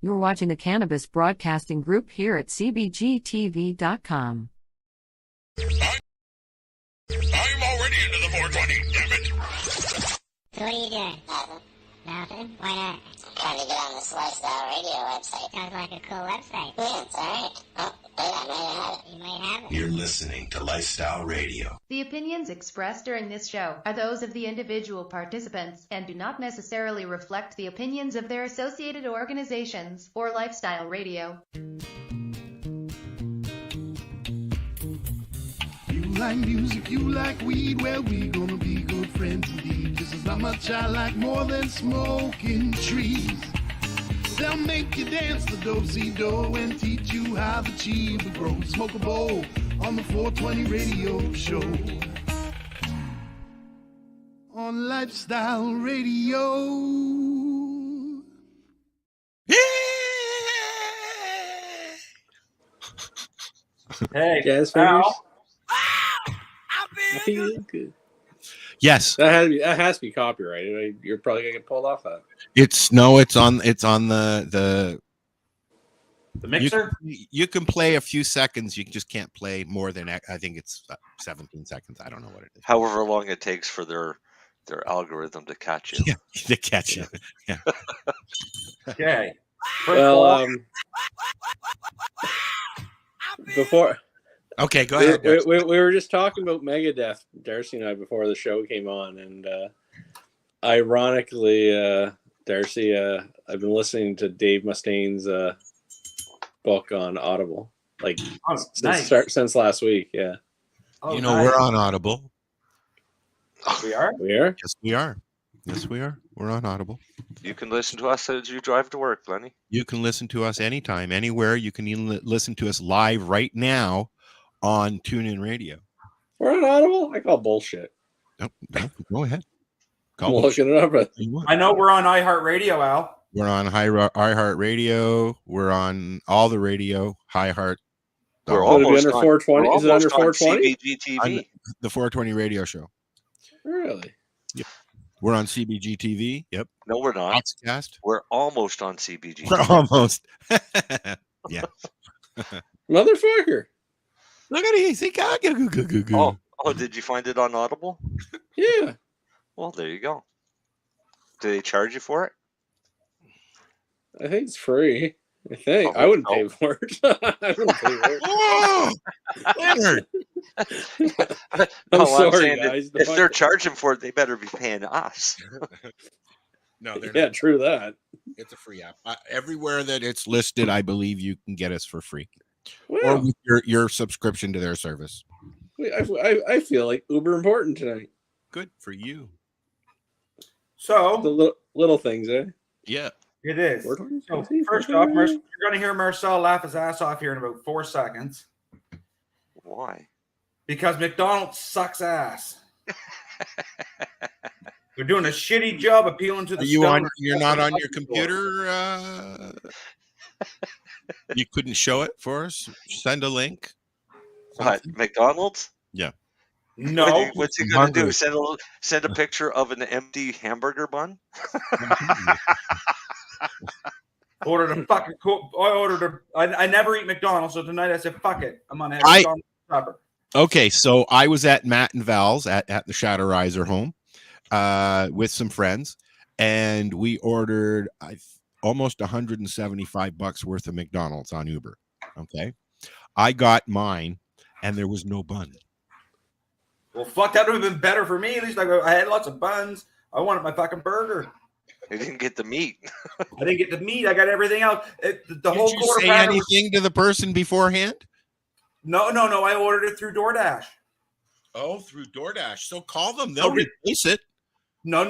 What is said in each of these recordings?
You're watching the Cannabis Broadcasting Group here at cbgtv.com. I'm already into the 420, damn it! So what are you doing? Nothing. Nothing? Why not? Trying to get on this Lifestyle Radio website. Sounds like a cool website. Yeah, it's alright. Oh, wait, I might have it. You might have it. You're listening to Lifestyle Radio. The opinions expressed during this show are those of the individual participants and do not necessarily reflect the opinions of their associated organizations or Lifestyle Radio. You like music, you like weed, well, we gonna be good friends indeed. This is how much I like more than smoking trees. They'll make you dance the do-si-do and teach you how the chiba grows. Smoke a bowl on the 420 radio show. On Lifestyle Radio. Hey, Jazz fingers. I feel good. Yes, that has to be copyrighted. You're probably gonna get pulled off that. It's on the mixer. You can play a few seconds. You just can't play more than, I think it's 17 seconds. I don't know what it is. However long it takes for their algorithm to catch you. Yeah, to catch you. Yeah. Okay. Well, before. Okay, go ahead. We were just talking about Megadeth, Darcy and I, before the show came on, and ironically, Darcy, I've been listening to Dave Mustaine's book on Audible, since last week. Yeah. Oh, we're on Audible. We are? We are? Yes, we are. Yes, we are. We're on Audible. You can listen to us as you drive to work, Lennie. You can listen to us anytime, anywhere. You can even listen to us live right now on TuneIn Radio. We're on Audible? I call bullshit. No, go ahead. I'm looking it up. I know we're on iHeartRadio, Al. We're on iHeartRadio. We're on all the radio. iHeart. We're almost under 420. Is it under 420? CBGTV. The 420 radio show. Really? Yep. We're on CBGTV. Yep. No, we're not. Podcast. We're almost on CBG. We're almost. Yeah. Motherfucker. Look at it. Oh, did you find it on Audible? Yeah. Well, there you go. Do they charge you for it? I think it's free. I think. I wouldn't pay for it. I wouldn't pay for it. Oh, Leonard. I'm sorry, sorry, guys. If they're charging for it, they better be paying us. No, they're yeah, not. True that. It's a free app. Everywhere that it's listed, I believe you can get us for free. Wow. Or with your subscription to their service. I feel like uber important tonight. Good for you. So the little things, eh? Yeah. It is. So first off, you're going to hear Marcel laugh his ass off here in about 4 seconds. Why? Because McDonald's sucks ass. They're doing a shitty job appealing to the. You're not on your computer. You couldn't show it for us. Send a link. What, McDonald's? Yeah. No. What's he going to do? Send a picture of an empty hamburger bun? Ordered a fucking I never eat McDonald's, so tonight I said, fuck it. I'm gonna have McDonald's supper. Okay, so I was at Matt and Val's at the Shatterizer home with some friends, and we ordered almost $175 worth of McDonald's on Uber. Okay. I got mine, and there was no bun. Well, fuck, that would have been better for me. At least I had lots of buns. I wanted my fucking burger. You didn't get the meat. I didn't get the meat. I got everything else. Did you say anything to the person beforehand? No. I ordered it through DoorDash. Oh, through DoorDash. So call them. They'll replace it. No.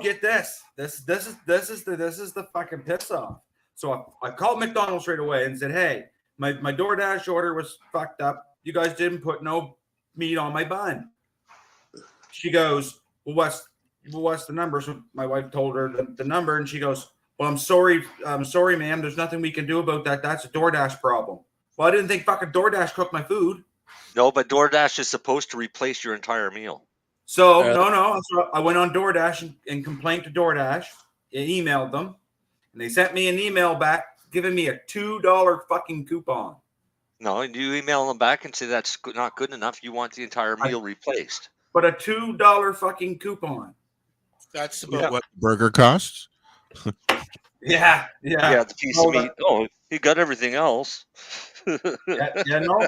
Get this. This is the fucking piss off. So I called McDonald's right away and said, hey, my DoorDash order was fucked up. You guys didn't put no meat on my bun. She goes, well, what's the number? So my wife told her the number, and she goes, well, I'm sorry, ma'am. There's nothing we can do about that. That's a DoorDash problem. Well, I didn't think fucking DoorDash cooked my food. No, but DoorDash is supposed to replace your entire meal. So, no. So I went on DoorDash and complained to DoorDash and emailed them. And they sent me an email back giving me a $2 fucking coupon. No, and you email them back and say that's not good enough. You want the entire meal replaced. But a $2 fucking coupon. That's about what the burger costs. Yeah. Yeah, the piece of meat. Oh, he got everything else. No.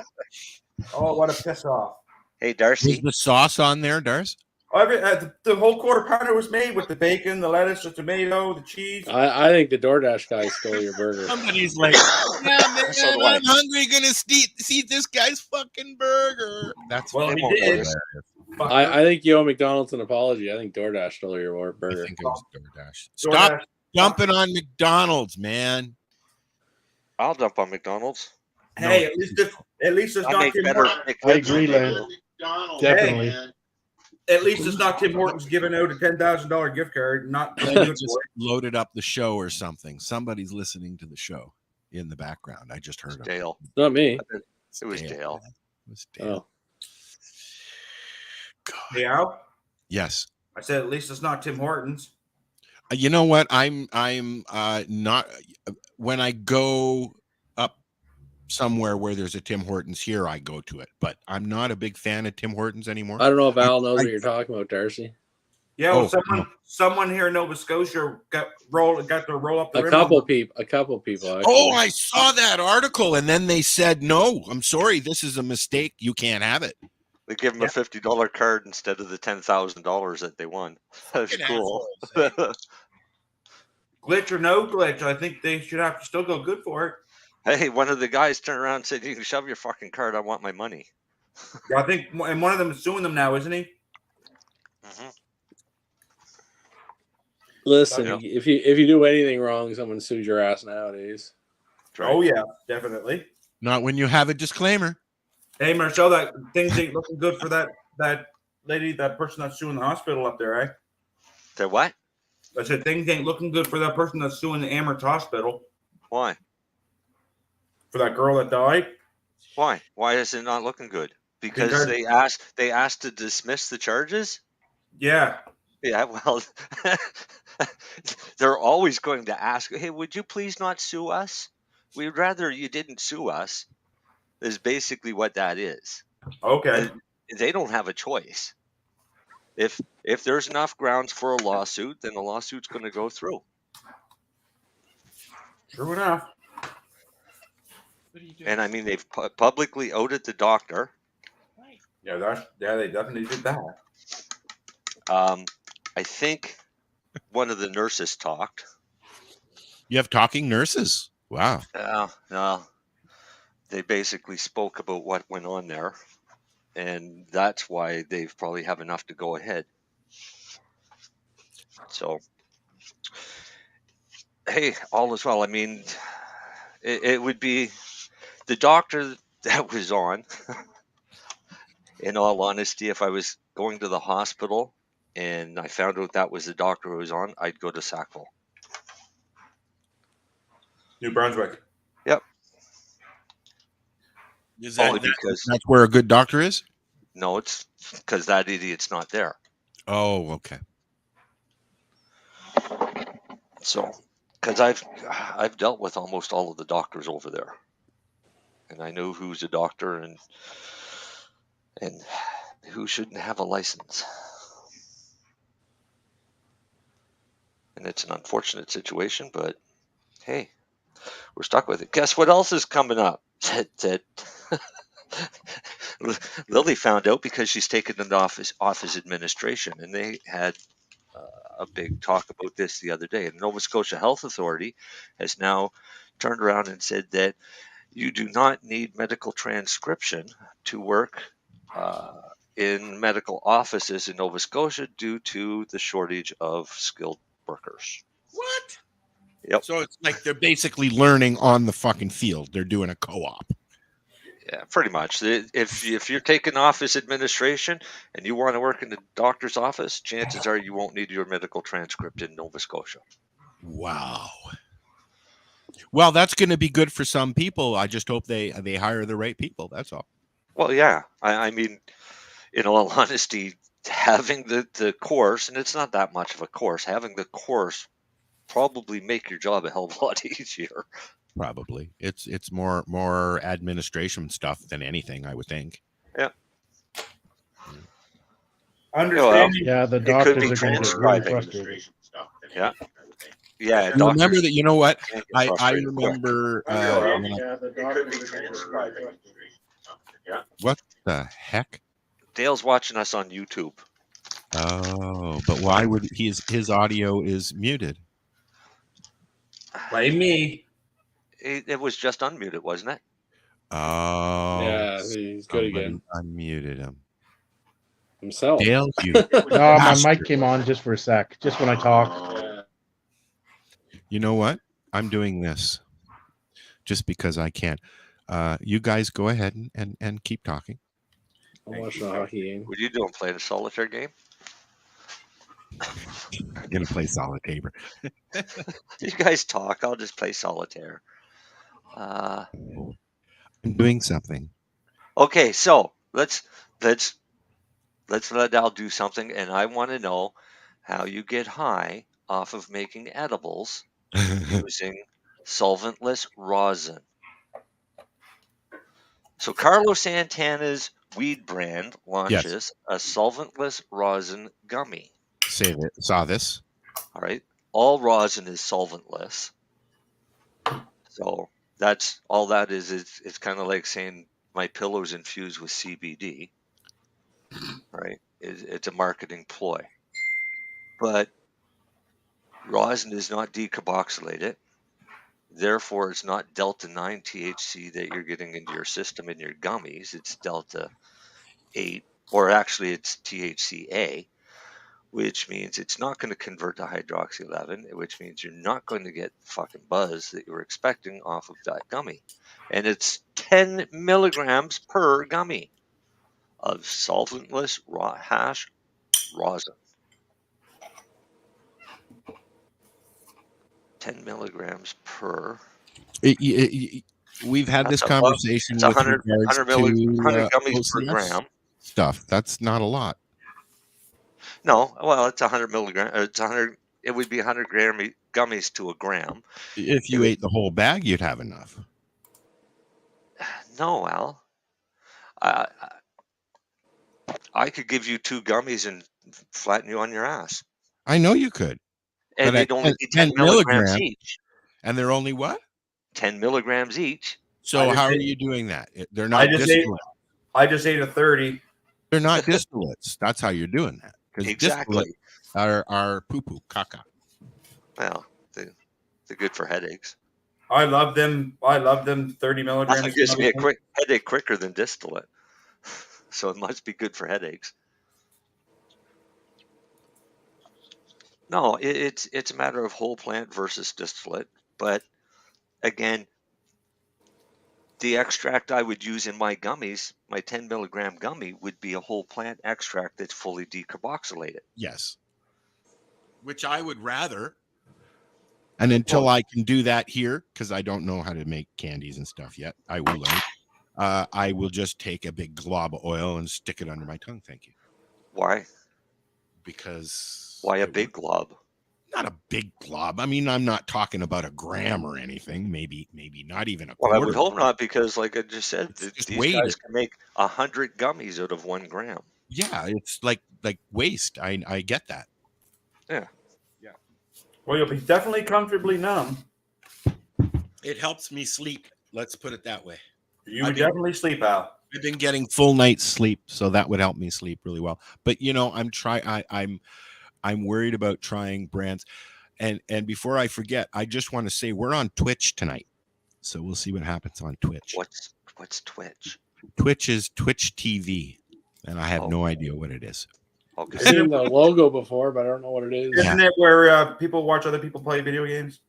Oh, what a piss off. Hey, Darcy. Was the sauce on there, Darcy? The whole quarter pounder was made with the bacon, the lettuce, the tomato, the cheese. I think the DoorDash guy stole your burger. Somebody's like, yeah, man, I'm hungry. Gonna see this guy's fucking burger. That's what he did. I think you owe McDonald's an apology. I think DoorDash stole your burger. I think it was DoorDash. Stop dumping on McDonald's, man. I'll dump on McDonald's. Hey, at least it's not Tim Hortons. I agree, Len. Definitely. Hey, at least it's not Tim Hortons giving out a $10,000 gift card. Not just loaded up the show or something. Somebody's listening to the show in the background. I just heard Dale. Not me. It was Dale. It was Dale. Hey, Al? Yes. I said at least it's not Tim Hortons. You know what? I'm not. When I go up somewhere where there's a Tim Hortons here, I go to it. But I'm not a big fan of Tim Hortons anymore. I don't know if Al knows what you're talking about, Darcy. Yeah, well, someone here in Nova Scotia got to roll up the A couple people. Actually. Oh, I saw that article, and then they said, "No, I'm sorry, this is a mistake. You can't have it." They give him a $50 card instead of the $10,000 that they won. That's cool. Glitch or no glitch, I think they should have to still go good for it. Hey, one of the guys turned around and said, "You can shove your fucking card. I want my money." Yeah, I think, and one of them is suing them now, isn't he? Mm-hmm. Listen, if you do anything wrong, someone sues your ass nowadays. Right. Oh yeah, definitely. Not when you have a disclaimer. Hey, Marcel, that things ain't looking good for that lady, that person that's suing the hospital up there, eh? The what? I said things ain't looking good for that person that's suing the Amherst Hospital. Why? For that girl that died. Why? Why is it not looking good? Because they asked to dismiss the charges? Yeah. Yeah, well, they're always going to ask, "Hey, would you please not sue us? We'd rather you didn't sue us." Is basically what that is. Okay. They don't have a choice. If there's enough grounds for a lawsuit, then the lawsuit's going to go through. True enough. And I mean, they've publicly outed the doctor. Yeah, they definitely did that. I think one of the nurses talked. You have talking nurses? Wow. No. They basically spoke about what went on there, and that's why they probably have enough to go ahead. So, hey, all is well. I mean, it would be the doctor that was on. In all honesty, if I was going to the hospital and I found out that was the doctor who was on, I'd go to Sackville. New Brunswick. Yep. Is that because that's where a good doctor is? No, it's because that idiot's not there. Oh, okay. So, because I've dealt with almost all of the doctors over there, and I know who's a doctor and who shouldn't have a license. And it's an unfortunate situation, but hey, we're stuck with it. Guess what else is coming up? That Lily found out because she's taken it off his administration, and they had a big talk about this the other day. And the Nova Scotia Health Authority has now turned around and said that you do not need medical transcription to work in medical offices in Nova Scotia due to the shortage of skilled workers. What? Yep. So it's like they're basically learning on the fucking field. They're doing a co-op. Yeah, pretty much. If you're taking office administration and you want to work in the doctor's office, chances are you won't need your medical transcript in Nova Scotia. Wow. Well, that's going to be good for some people. I just hope they hire the right people. That's all. Well, yeah. I mean, in all honesty, having the course, and it's not that much of a course, having the course probably make your job a hell of a lot easier. Probably. It's more administration stuff than anything, I would think. Yeah. Understanding. Yeah, the It could doctors be are going to get really transcribing. frustrated. Yeah. Yeah. And remember that, you know what? Can't get I frustrated quick. remember Yeah, the doctors are going to get really frustrated. what the heck? Dale's watching us on YouTube. Oh, but why would his audio is muted? Blame me. It was just unmuted, wasn't it? Oh, Yeah, he's good again. Unmuted him. Himself. Dale, you. No, my mic came on just for a sec, just when I talked. You know what? I'm doing this just because I can. You guys go ahead and keep talking. I'm watching a hockey game. What are you doing? Playing a solitaire game? I'm gonna play solitaire. You guys talk. I'll just play solitaire. I'm doing something. Okay, so let's let Al do something, and I want to know how you get high off of making edibles using solventless rosin. So Carlos Santana's weed brand launches a solventless rosin gummy. Saw this. All right. All rosin is solventless. So that's all that is. It's kind of like saying my pillow's infused with CBD. Right. It's a marketing ploy. But rosin is not decarboxylated. Therefore, it's not Delta 9 THC that you're getting into your system in your gummies. It's Delta 8, or actually it's THCA, which means it's not going to convert to hydroxy 11, which means you're not going to get the fucking buzz that you were expecting off of that gummy. And it's 10 milligrams per gummy of solventless hash rosin. 10 milligrams per. We've had this conversation with 100 regards 100 to gummies per OCS gram. stuff. That's not a lot. No, well, it's 100 milligrams. It's 100. It would be 100 gram gummies to a gram. If you ate the whole bag, you'd have enough. No, Al. I could give you 2 gummies and flatten you on your ass. I know you could. And But they'd only be 10 milligrams each. And they're only what? 10 milligrams each. So how are you doing that? They're not distillates. I just ate a 30. They're not distillates. That's how you're doing that. Exactly. Are poo-poo, caca. Well, they're good for headaches. I love them. 30 milligrams. Nothing gives me a quick headache quicker than distillate. So it must be good for headaches. No, it's a matter of whole plant versus distillate. But again, the extract I would use in my gummies, my 10 milligram gummy, would be a whole plant extract that's fully decarboxylated. Yes. Which I would rather. And until I can do that here, because I don't know how to make candies and stuff yet, I will learn. I will just take a big glob of oil and stick it under my tongue. Thank you. Why? Because. Why a big glob? Not a big glob. I mean, I'm not talking about a gram or anything. Maybe not even a quarter. Well, I would hope not, because like I just said, these guys can make 100 gummies out of 1 gram. Yeah, it's like waste. I get that. Yeah. Well, you'll be definitely comfortably numb. It helps me sleep. Let's put it that way. You would definitely sleep out. I've been getting full night's sleep, so that would help me sleep really well. But I'm worried about trying brands. And before I forget, I just want to say we're on Twitch tonight. So we'll see what happens on Twitch. What's Twitch? Twitch is Twitch TV. And I have no idea what it is. Okay. I've seen the logo before, but I don't know what it is. Isn't it where people watch other people play video games?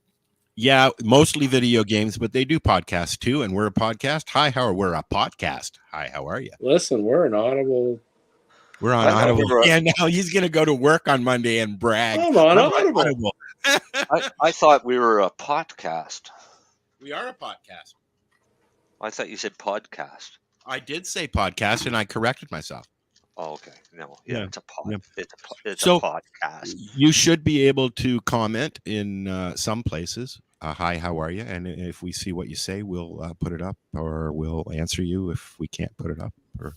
Yeah, mostly video games, but they do podcasts too. And we're a podcast. We're a podcast. Hi, how are you? Listen, we're an Audible. We're on Audible. Yeah, now he's going to go to work on Monday and brag. I'm on Audible. I thought we were a podcast. We are a podcast. I thought you said podcast. I did say podcast, and I corrected myself. Oh, okay. No, it's a pod. Yeah. It's a podcast. You should be able to comment in some places. hi, how are you? And if we see what you say, we'll put it up, or we'll answer you if we can't put it up, or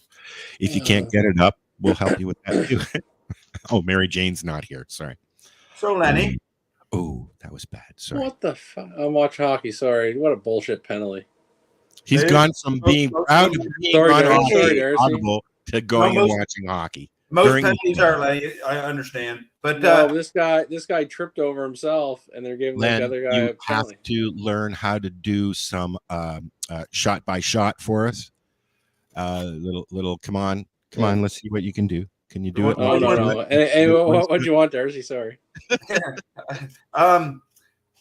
if you can't get it up, we'll help you with that too. Oh, Mary Jane's not here. Sorry. So, Lenny. Oh, that was bad. Sorry. What the fuck? I'm watching hockey. Sorry. What a bullshit penalty. He's gone from being proud of being on Audible to going and watching hockey. Most penalties are, Lenny. I understand, but no, this guy tripped over himself, and they're giving Len, the other guy you a penalty. have to learn how to do some shot by shot for us. Little. Come on. Let's see what you can do. Can you do it? Oh no. And what'd you want, Darcy? Sorry.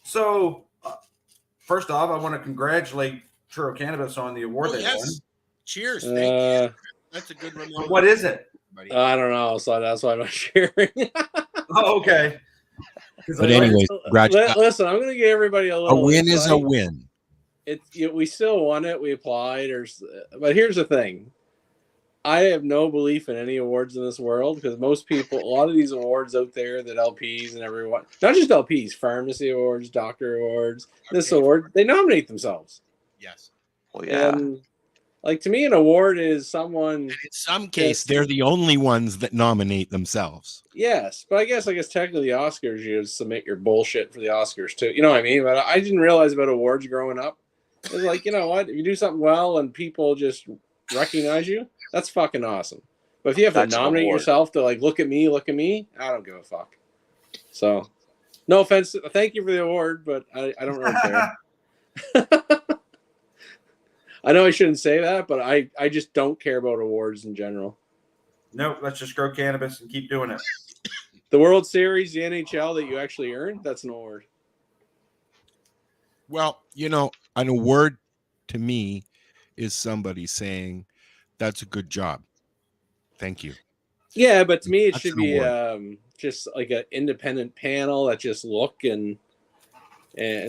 So, first off, I want to congratulate Truro Cannabis on the award they won. Cheers. Thank you. That's a good reminder. What is it? I don't know, so that's why I'm not sharing. Oh, okay. But anyways, listen, I'm going to give everybody a little. A win is a win. We still won it. We applied, but here's the thing. I have no belief in any awards in this world because most people, a lot of these awards out there that LPs and everyone, not just LPs, pharmacy awards, doctor awards, this award, they nominate themselves. Yes. Well, yeah. And, like, to me, an award is someone. And in some case, they're the only ones that nominate themselves. Yes, but I guess technically the Oscars, you submit your bullshit for the Oscars too. You know what I mean? But I didn't realize about awards growing up. It was like, you know what? If you do something well and people just recognize you, that's fucking awesome. But if you have to nominate yourself to look at me, I don't give a fuck. So, no offense. Thank you for the award, but I don't really care. I know I shouldn't say that, but I just don't care about awards in general. No, let's just grow cannabis and keep doing it. The World Series, the NHL that you actually earned, that's an award. Well, an award to me is somebody saying, that's a good job. Thank you. Yeah, but to me, it should be just like an independent panel that just look and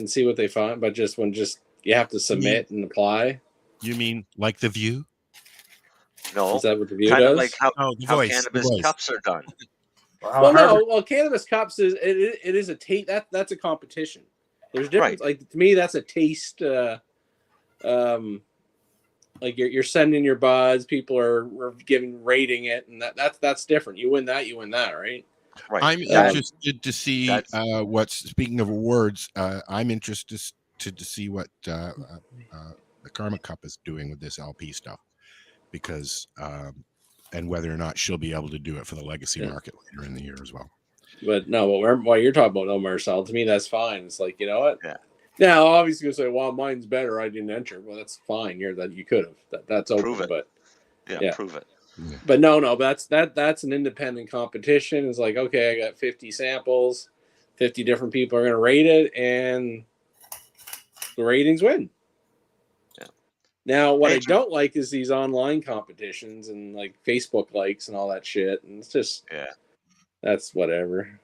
see what they find. But just you have to submit and apply. You mean like The View? No. Is that what The View kind does? Of like how cannabis cups are done. Well, cannabis cups is a taste. That's a competition. There's difference. Right. Like to me, that's a taste. Like you're sending your buds, people are rating it, and that's different. You win that, right? Right. I'm interested to see what's. Speaking of awards, I'm interested to see what the Karma Cup is doing with this LP stuff, because and whether or not she'll be able to do it for the legacy market later in the year as well. But no, what you're talking about, Marcel, to me that's fine. It's like, you know what? Yeah. Now, obviously, you say, "Well, mine's better. I didn't enter." Well, that's fine. You could have. That's open. Prove it. But prove it. Yeah. But no. That's an independent competition. It's like, okay, I got 50 samples, 50 different people are going to rate it, and the ratings win. Yeah. Now, what I don't like is these online competitions and like Facebook likes and all that shit, and it's just that's whatever.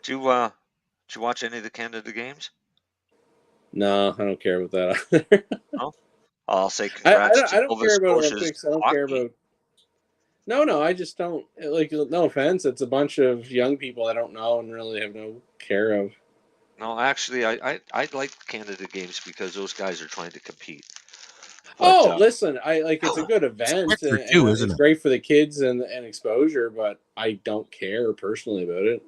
Did you watch any of the Canada games? No, I don't care about that either. No? I'll say congrats. I don't care about Olympics. I don't care about. No, I just don't like. No offense, it's a bunch of young people I don't know and really have no care of. No, actually, I like Canada games because those guys are trying to compete. But, listen, it's a good event. It's great for the kids and exposure, but I don't care personally about it.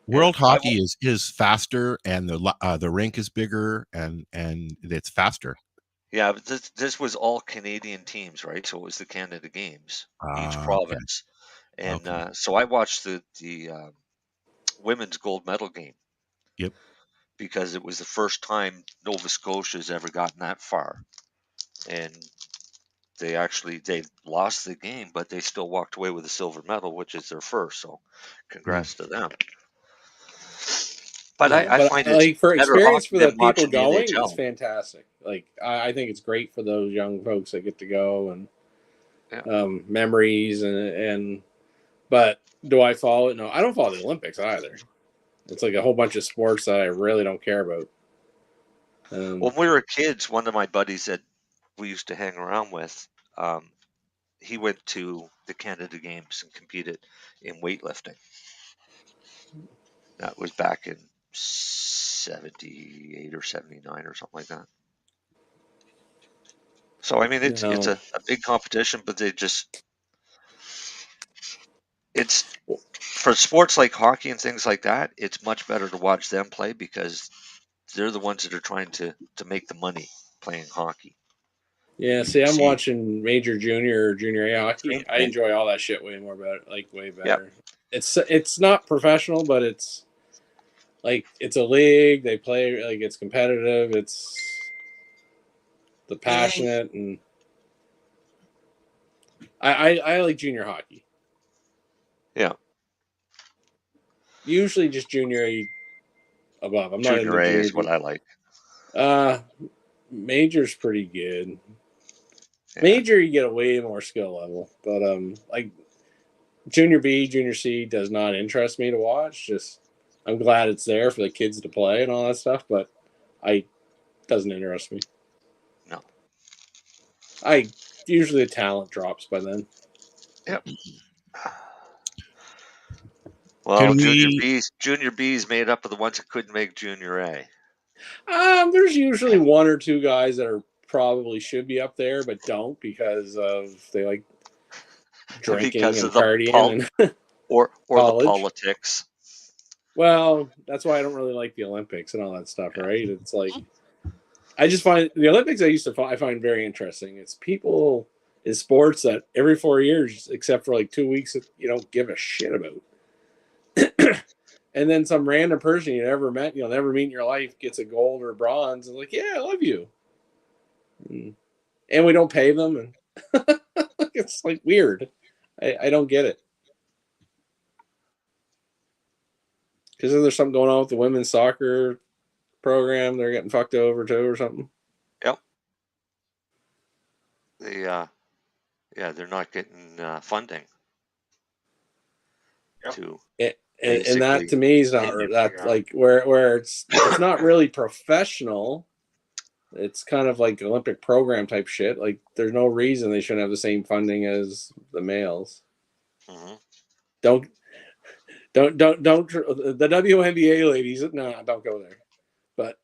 World hockey is faster, and the rink is bigger, and it's faster. Yeah, but this was all Canadian teams, right? So it was the Canada Games, each province, and so I watched the women's gold medal game. Yep. Because it was the first time Nova Scotia's ever gotten that far, and they lost the game, but they still walked away with a silver medal, which is their first. So, congrats to them. But I find it like for experience for the people going, NHL. It's fantastic. Like I think it's great for those young folks that get to go and memories and. But do I follow it? No, I don't follow the Olympics either. It's like a whole bunch of sports that I really don't care about. When we were kids, one of my buddies that we used to hang around with, he went to the Canada Games and competed in weightlifting. That was back in 78 or 79 or something like that. So I mean, it's No. a big competition, but it's for sports like hockey and things like that. It's much better to watch them play because they're the ones that are trying to make the money playing hockey. Yeah, see, I'm watching major, junior A hockey. Same I thing. enjoy all that shit way more better, way better. Yep. It's not professional, but it's like it's a league. They play like it's competitive. It's the passionate, and I like junior hockey. Yeah. Usually just junior A above. I'm not Junior into A junior is what B. I like. Major's pretty good. Yeah. Major, you get a way more skill level, but like junior B, junior C does not interest me to watch. Just I'm glad it's there for the kids to play and all that stuff, but doesn't interest me. No. Usually the talent drops by then. Yep. Well, junior B is made up of the ones that couldn't make junior A. There's usually one or two guys that are probably should be up there, but don't because they like drinking because and of partying or college. the politics. Well, that's why I don't really like the Olympics and all that stuff, right? It's like I just find the Olympics I find very interesting. It's people in sports that every 4 years, except for like 2 weeks, you don't give a shit about. And then some random person you never met, you'll never meet in your life, gets a gold or bronze, and like, yeah, I love you. And we don't pay them, and it's like weird. I don't get it. Because there's something going on with the women's soccer program. They're getting fucked over too or something. Yep. They're not getting funding. Yep. And that to me is not that's like where it's not really professional. It's kind of like Olympic program type shit. Like there's no reason they shouldn't have the same funding as the males. Mm-hmm. Don't the WNBA ladies. No, don't go there. But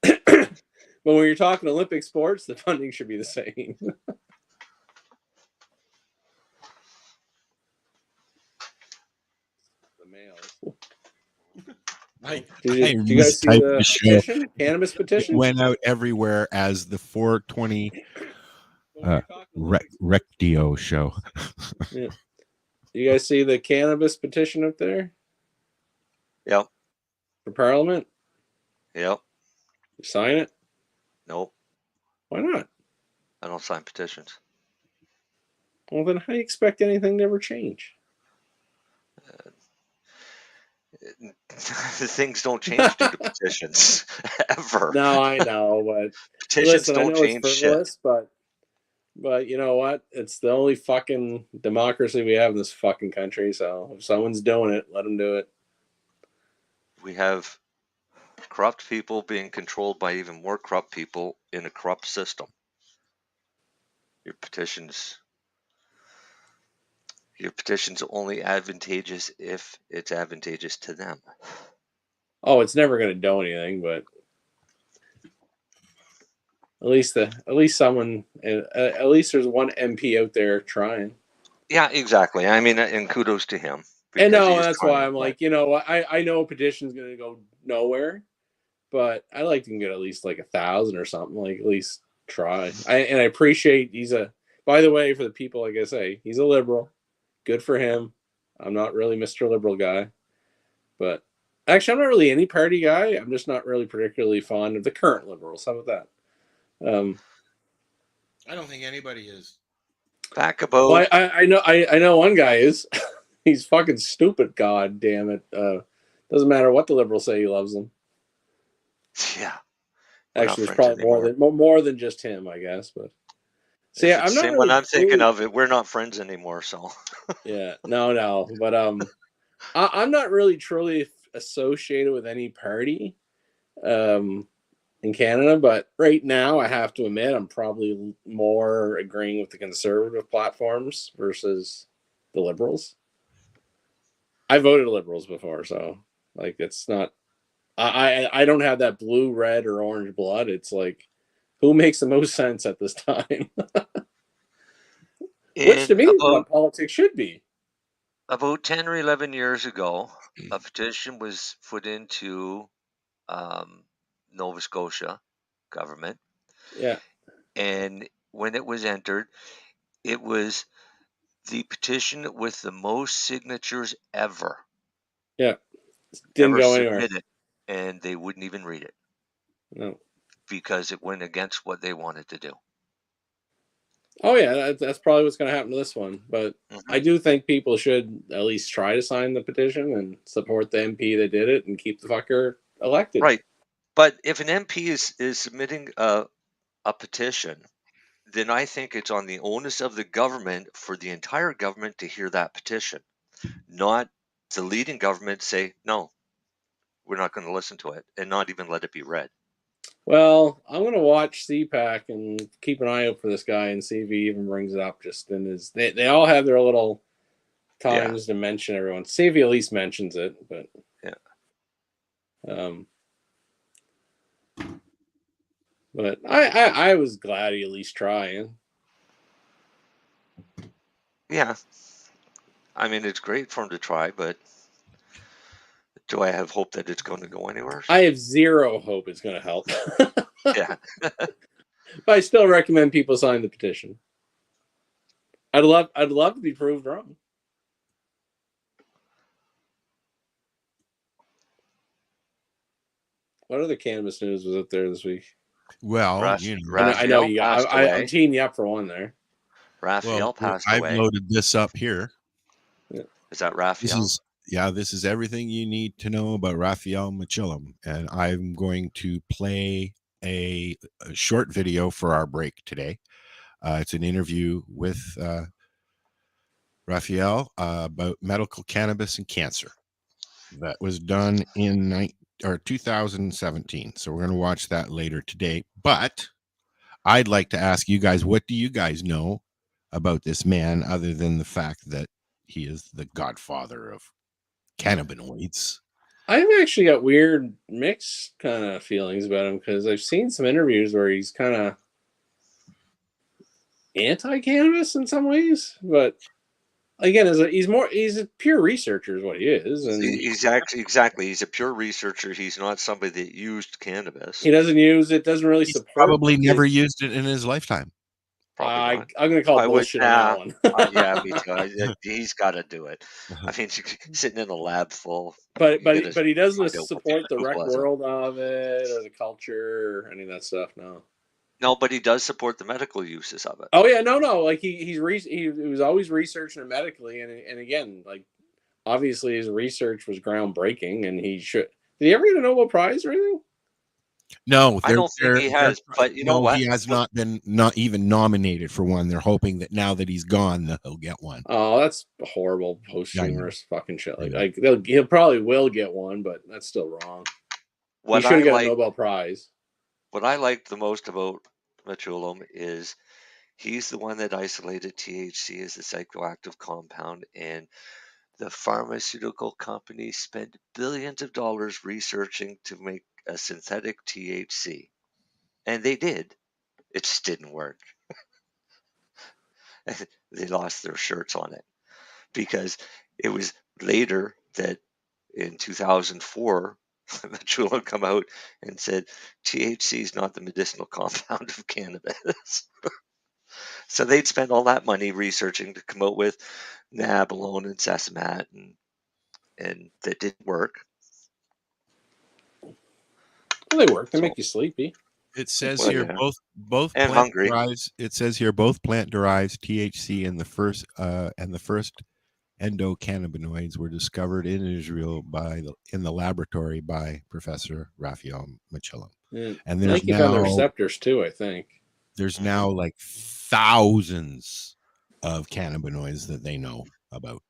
when you're talking Olympic sports, the funding should be the same. The males. Did you guys see the petition? Cannabis petition? It went out everywhere as the 420 rqdio show. Yeah. You guys see the cannabis petition up there? Yep. For Parliament? Yep. You sign it? Nope. Why not? I don't sign petitions. Well, then how do you expect anything to ever change? Things don't change due to petitions ever. No, I know, but petitions listen, don't I know change it's frivolous, shit. But you know what? It's the only fucking democracy we have in this fucking country. So if someone's doing it, let them do it. We have corrupt people being controlled by even more corrupt people in a corrupt system. Your petition's only advantageous if it's advantageous to them. Oh, it's never going to do anything, but at least someone, at least there's one MP out there trying. Yeah, exactly. I mean, and kudos to him. And no, that's why I'm like, you know what? I know a petition's going to go nowhere, but I like to get at least like 1,000 or something. Like at least try. I appreciate by the way, for the people, like I say, he's a liberal. Good for him. I'm not really Mr. Liberal guy, but actually, I'm not really any party guy. I'm just not really particularly fond of the current liberals. How about that? I don't think anybody is. Back about. Well, I know one guy is. He's fucking stupid. God damn it! Doesn't matter what the liberals say. He loves them. Yeah. Actually, there's probably more than just him, I guess. But see, I'm not. Really when I'm thinking of it, we're not friends anymore. So. Yeah. No. But I'm not really truly associated with any party in Canada, but right now I have to admit I'm probably more agreeing with the conservative platforms versus the liberals. I voted liberals before, so like it's not I don't have that blue, red, or orange blood. It's like, who makes the most sense at this time? Which to me is what politics should be. About 10 or 11 years ago, a petition was put into Nova Scotia government. Yeah. And when it was entered, it was the petition with the most signatures ever. Yeah. Didn't ever go anywhere. submitted, and they wouldn't even read it. No. Because it went against what they wanted to do. Oh, yeah, that's probably what's going to happen to this one. But I do think people should at least try to sign the petition and support the MP that did it and keep the fucker elected. Right. But if an MP is submitting a petition, then I think it's on the onus of the government for the entire government to hear that petition, not the leading government say, no, we're not going to listen to it, and not even let it be read. Well, I'm going to watch CPAC and keep an eye out for this guy and see if he even brings it up just in his... They all have their little times to mention everyone. See if he at least mentions it, but... Yeah. But I was glad he at least trying. Yeah. I mean, it's great for him to try, but do I have hope that it's going to go anywhere? I have zero hope it's going to help. Yeah. But I still recommend people sign the petition. I'd love to be proved wrong. What other cannabis news was up there this week? Well, I know you. I'm teeing you up for one there. Raphael passed away. I've loaded this up here. Yeah. Is that Raphael? This is everything you need to know about Raphael Mechilum, and I'm going to play a short video for our break today. It's an interview with Raphael about medical cannabis and cancer that was done in 2017. So we're going to watch that later today. But I'd like to ask you guys, what do you guys know about this man other than the fact that he is the godfather of cannabinoids? I've actually got weird mixed kind of feelings about him because I've seen some interviews where he's kind of anti-cannabis in some ways, but again, he's a pure researcher is what he is. And exactly. He's a pure researcher. He's not somebody that used cannabis. He doesn't use it, doesn't really support. Probably never used it in his lifetime. I'm going to call bullshit on that one. Yeah, me too. He's got to do it. I mean, sitting in a lab full. But he doesn't support the rec world of it or the culture or any of that stuff. No, but he does support the medical uses of it. Oh yeah, no. Like he was always researching it medically, and again, like obviously his research was groundbreaking, and he should. Did he ever get a Nobel Prize or anything? No, I don't think he has. But you know what? He has not been even nominated for one. They're hoping that now that he's gone, that he'll get one. Oh, that's horrible posthumous fucking shit. Like he'll probably will get one, but that's still wrong. He should get a Nobel Prize. What I liked the most about Mechilum is he's the one that isolated THC as a psychoactive compound, and the pharmaceutical companies spent billions of dollars researching to make a synthetic THC. And they did. It just didn't work. They lost their shirts on it because it was later that in 2004, Mechilum come out and said THC is not the medicinal compound of cannabis. So they'd spend all that money researching to come out with Nabalone and Sesamat, and that didn't work. Well, they work. They make you sleepy. It says here both and plant hungry. Derives, it says here both plant derives THC and the first endocannabinoids were discovered in Israel in the laboratory by Professor Raphael Mechilum. And there's now the receptors too, I think. There's now like thousands of cannabinoids that they know about.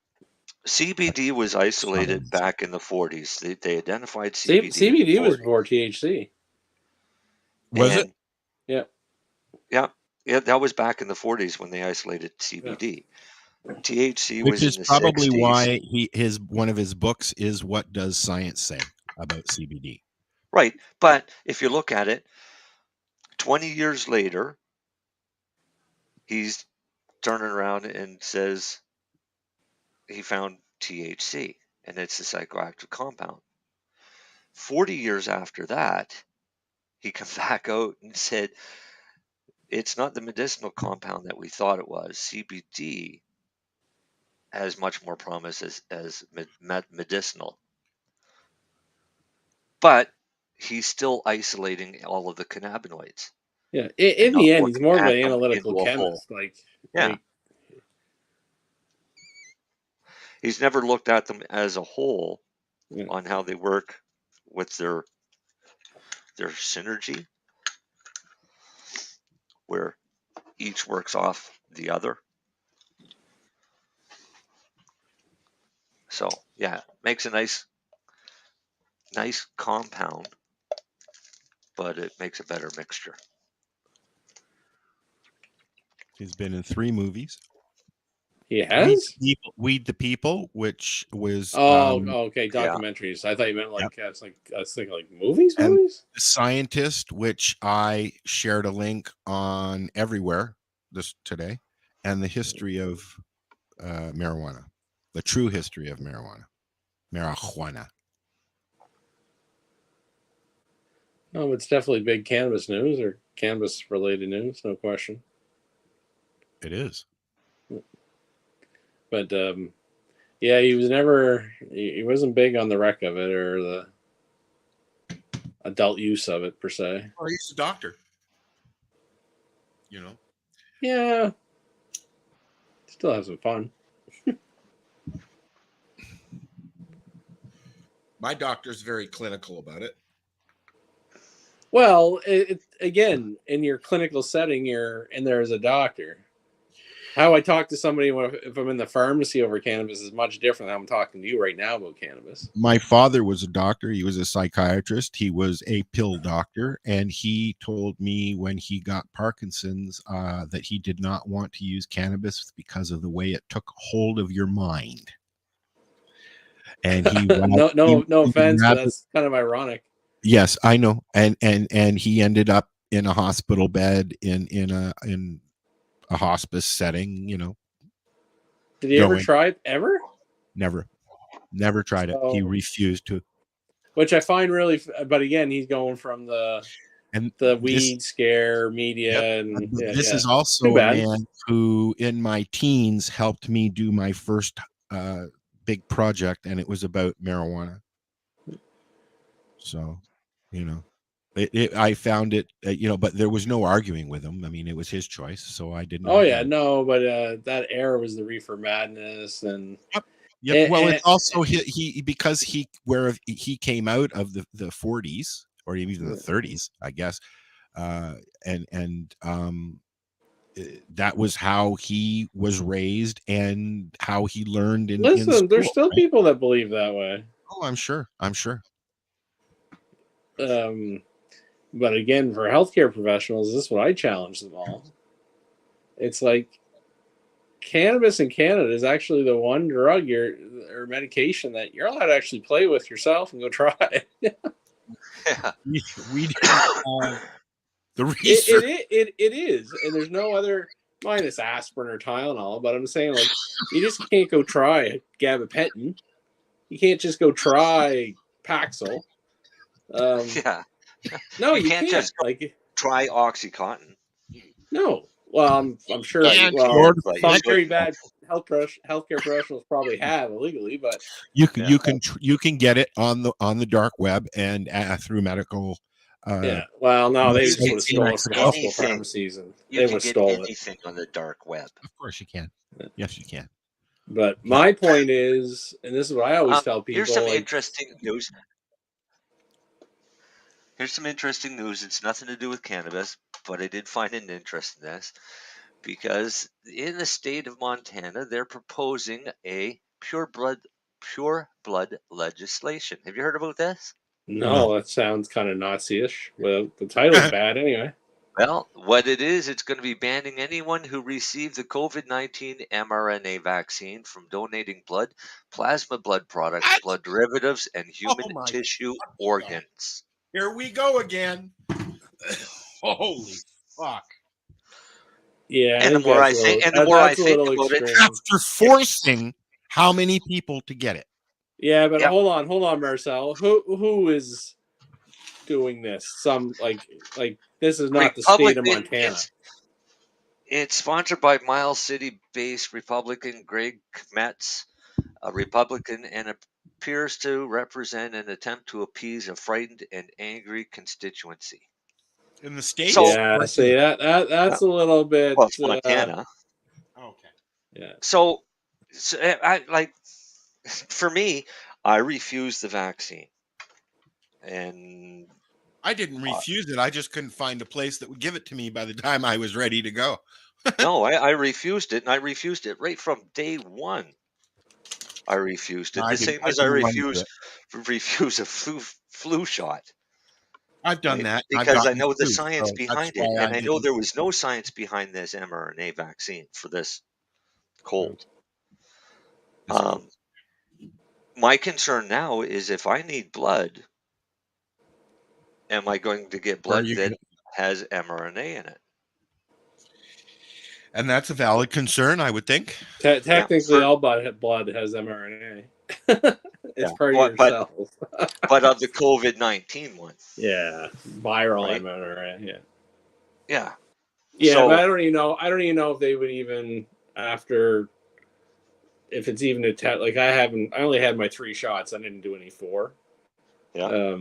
CBD was isolated back in the 40s. They identified CBD. CBD was before THC. Was it? Yeah. Yeah, that was back in the 40s when they isolated CBD. Yeah. THC Which was is in the probably 60s. why one of his books is What Does Science Say About CBD? Right. But if you look at it, 20 years later, he's turning around and says he found THC, and it's a psychoactive compound. 40 years after that, he came back out and said, it's not the medicinal compound that we thought it was. CBD has much more promise as medicinal. But he's still isolating all of the cannabinoids. Yeah, in the end, he's more of an analytical chemist. He's never looked at them as a whole on how they work with their synergy, where each works off the other. So yeah, makes a nice compound, but it makes a better mixture. He's been in 3 movies. He has? Weed the People, which was okay, documentaries. Yeah. I thought you meant like it's like I was thinking like movies. The Scientist, which I shared a link on everywhere today, and the history of marijuana, the true history of marijuana. Oh, it's definitely big cannabis news or cannabis related news, no question. It is. But yeah, he wasn't big on the rec of it or the adult use of it per se. Well, he's a doctor. Yeah. Still have some fun. My doctor's very clinical about it. Well, again, in your clinical setting, and there's a doctor. How I talk to somebody if I'm in the pharmacy over cannabis is much different than I'm talking to you right now about cannabis. My father was a doctor. He was a psychiatrist. He was a pill doctor. And he told me when he got Parkinson's that he did not want to use cannabis because of the way it took hold of your mind. And he no offense, but that's kind of ironic. Yes, I know. And he ended up in a hospital bed in a hospice setting, Did he ever try it? Ever? Never tried it. He refused to. Which I find really, but again, he's going from the weed scare media. And this is also a man who, in my teens, helped me do my first big project, and it was about marijuana. So, I found it, but there was no arguing with him. I mean, it was his choice, so I didn't. Oh yeah, no, but that era was the reefer madness, and well, it's also he because he came out of the 40s or even the 30s, I guess, and that was how he was raised and how he learned. Listen, in school, there's still people that believe that way. Oh, I'm sure. But again, for healthcare professionals, this is what I challenge them all. It's like cannabis in Canada is actually the one drug or medication that you're allowed to actually play with yourself and go try. Yeah. We didn't the research. It is, and there's no other minus aspirin or Tylenol. But I'm saying, like, you just can't go try gabapentin. You can't just go try Paxil. No, you can't just try OxyContin. No, well, I'm sure. Some very bad healthcare professionals probably have illegally, but you can get it on the dark web and through medical. Well, no, they would have stolen it from hospital pharmacies, and they would have stolen anything on the dark web. Of course, you can. Yes, you can. But my point is, and this is what I always tell people. Here's some interesting news. Here's some interesting news. It's nothing to do with cannabis, but I did find an interest in this because in the state of Montana, they're proposing a pure blood legislation. Have you heard about this? No, that sounds kind of Nazi-ish. Well, the title's bad anyway. Well, what it is, it's going to be banning anyone who received the COVID-19 mRNA vaccine from donating blood, plasma blood products, blood derivatives, and human tissue organs. Here we go again. Holy fuck. Yeah, And the more I think, about it, after forcing how many people to get it? Yeah, but hold on, Marcel. Who is doing this? Some like this is not the state of Montana. It's sponsored by Miles City-based Republican Greg Metz, a Republican, and appears to represent an attempt to appease a frightened and angry constituency. In the States? So, yeah, see that's a little bit. Well, it's Montana. Okay. Yeah. So I like. For me, I refused the vaccine, and I didn't refuse it. I just couldn't find a place that would give it to me by the time I was ready to go. no, I refused it, and I refused it right from day one. I refused it, the same as I refuse a flu shot. I've done that because I know the science behind it, and I know there was no science behind this mRNA vaccine for this cold. My concern now is if I need blood, am I going to get blood that has mRNA in it? And that's a valid concern, I would think. Technically, all blood has mRNA. It's part of your cells. But of the COVID-19 one. Yeah, viral mRNA. Yeah. So, but I don't even know if they would even after. If it's even a test, like I only had my 3 shots. I didn't do any 4. Yeah.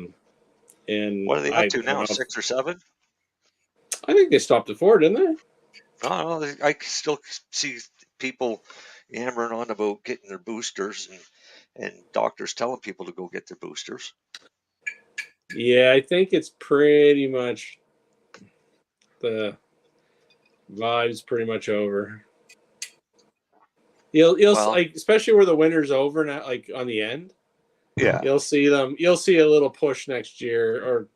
And what are they up to now? 6 or 7? I think they stopped at 4, didn't they? No, I still see people yammering on about getting their boosters and doctors telling people to go get their boosters. Yeah, I think it's pretty much the vibe's pretty much over. You'll like, especially where the winter's over now, like on the end. Yeah, you'll see a little push next year, or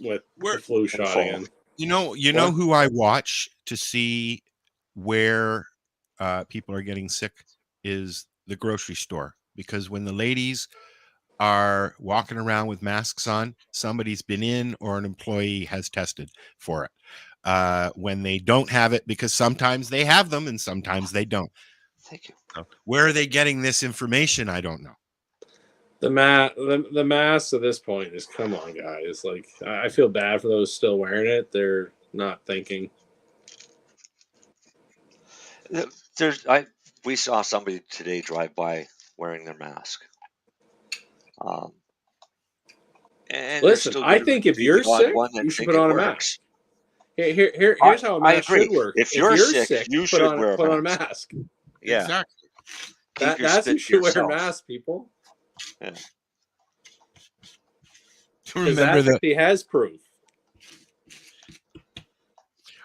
with the flu shot again. You know who I watch to see where people are getting sick is the grocery store, because when the ladies are walking around with masks on, somebody's been in or an employee has tested for it. When they don't have it, because sometimes they have them and sometimes they don't. Thank you. So where are they getting this information? I don't know. The mask at this point is, come on, guys. Like, I feel bad for those still wearing it. They're not thinking. We saw somebody today drive by wearing their mask. And listen, I think if you're sick, you should put on a mask. Here's how a mask should work. If you're sick, you should put on a mask. Yeah, exactly. That's who should wear masks, people. Yeah. Remember that he has proof.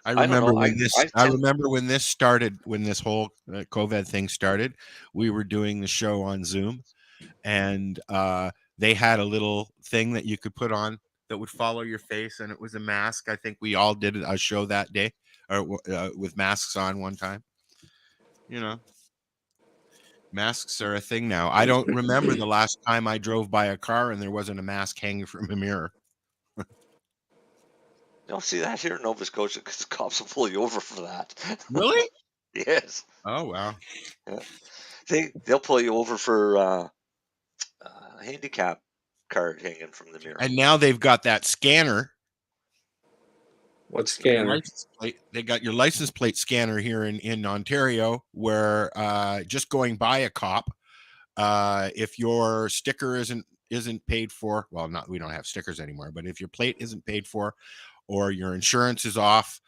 I remember when this started, when this whole COVID thing started. We were doing the show on Zoom, and they had a little thing that you could put on that would follow your face, and it was a mask. I think we all did a show that day, or with masks on one time. You know, masks are a thing now. I don't remember the last time I drove by a car and there wasn't a mask hanging from a mirror. You don't see that here in Nova Scotia because the cops will pull you over for that. Really? Yes. Oh, wow. Yeah. They'll pull you over for a handicap card hanging from the mirror. And now they've got that scanner. What scanner? They got your license plate scanner here in Ontario, where just going by a cop, if your sticker isn't paid for, well, we don't have stickers anymore, but if your plate isn't paid for, or your insurance is off,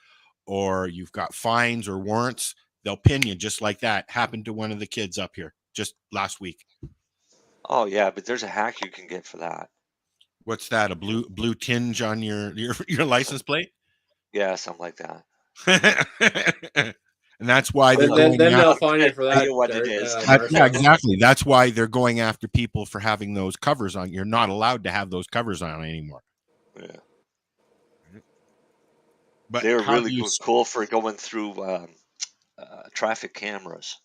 or you've got fines or warrants, they'll pin you just like that. Happened to one of the kids up here just last week. Oh yeah, but there's a hack you can get for that. What's that? A blue tinge on your license plate? Yeah, something like that. And that's why then they'll find you for that. What it is. Yeah, exactly. That's why they're going after people for having those covers on. You're not allowed to have those covers on anymore. Yeah. But they were really cool for going through traffic cameras.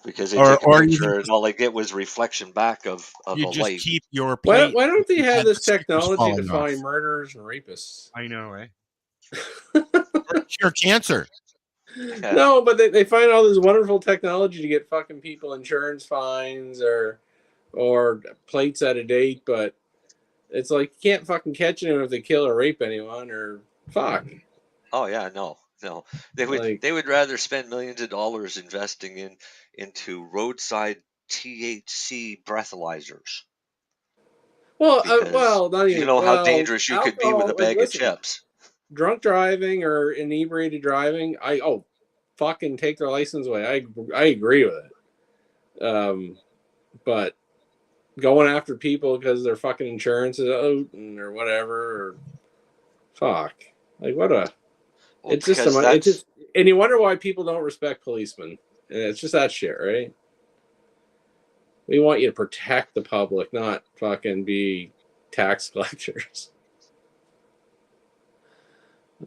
because they or take a or you picture and all they get was reflection back of you a just light. keep your Why, plate. why don't they have and this the stickers technology to falling find off. murderers and rapists? I know, eh? Or cure cancer. Yeah. No, but they find all this wonderful technology to get fucking people insurance fines or plates out of date, but it's like you can't fucking catch them if they kill or rape anyone or fuck. Oh yeah, no. They would rather spend millions of dollars investing into roadside THC breathalyzers. Because Not you even know how dangerous you could be with a alcohol. Like, bag of listen, chips. drunk driving or inebriated driving, fucking take their license away. I agree with it. But going after people because their fucking insurance is out or whatever, or fuck, like what a. Well, It's just and you wonder why people don't respect policemen. And it's just that shit, right? We want you to protect the public, not fucking be tax collectors.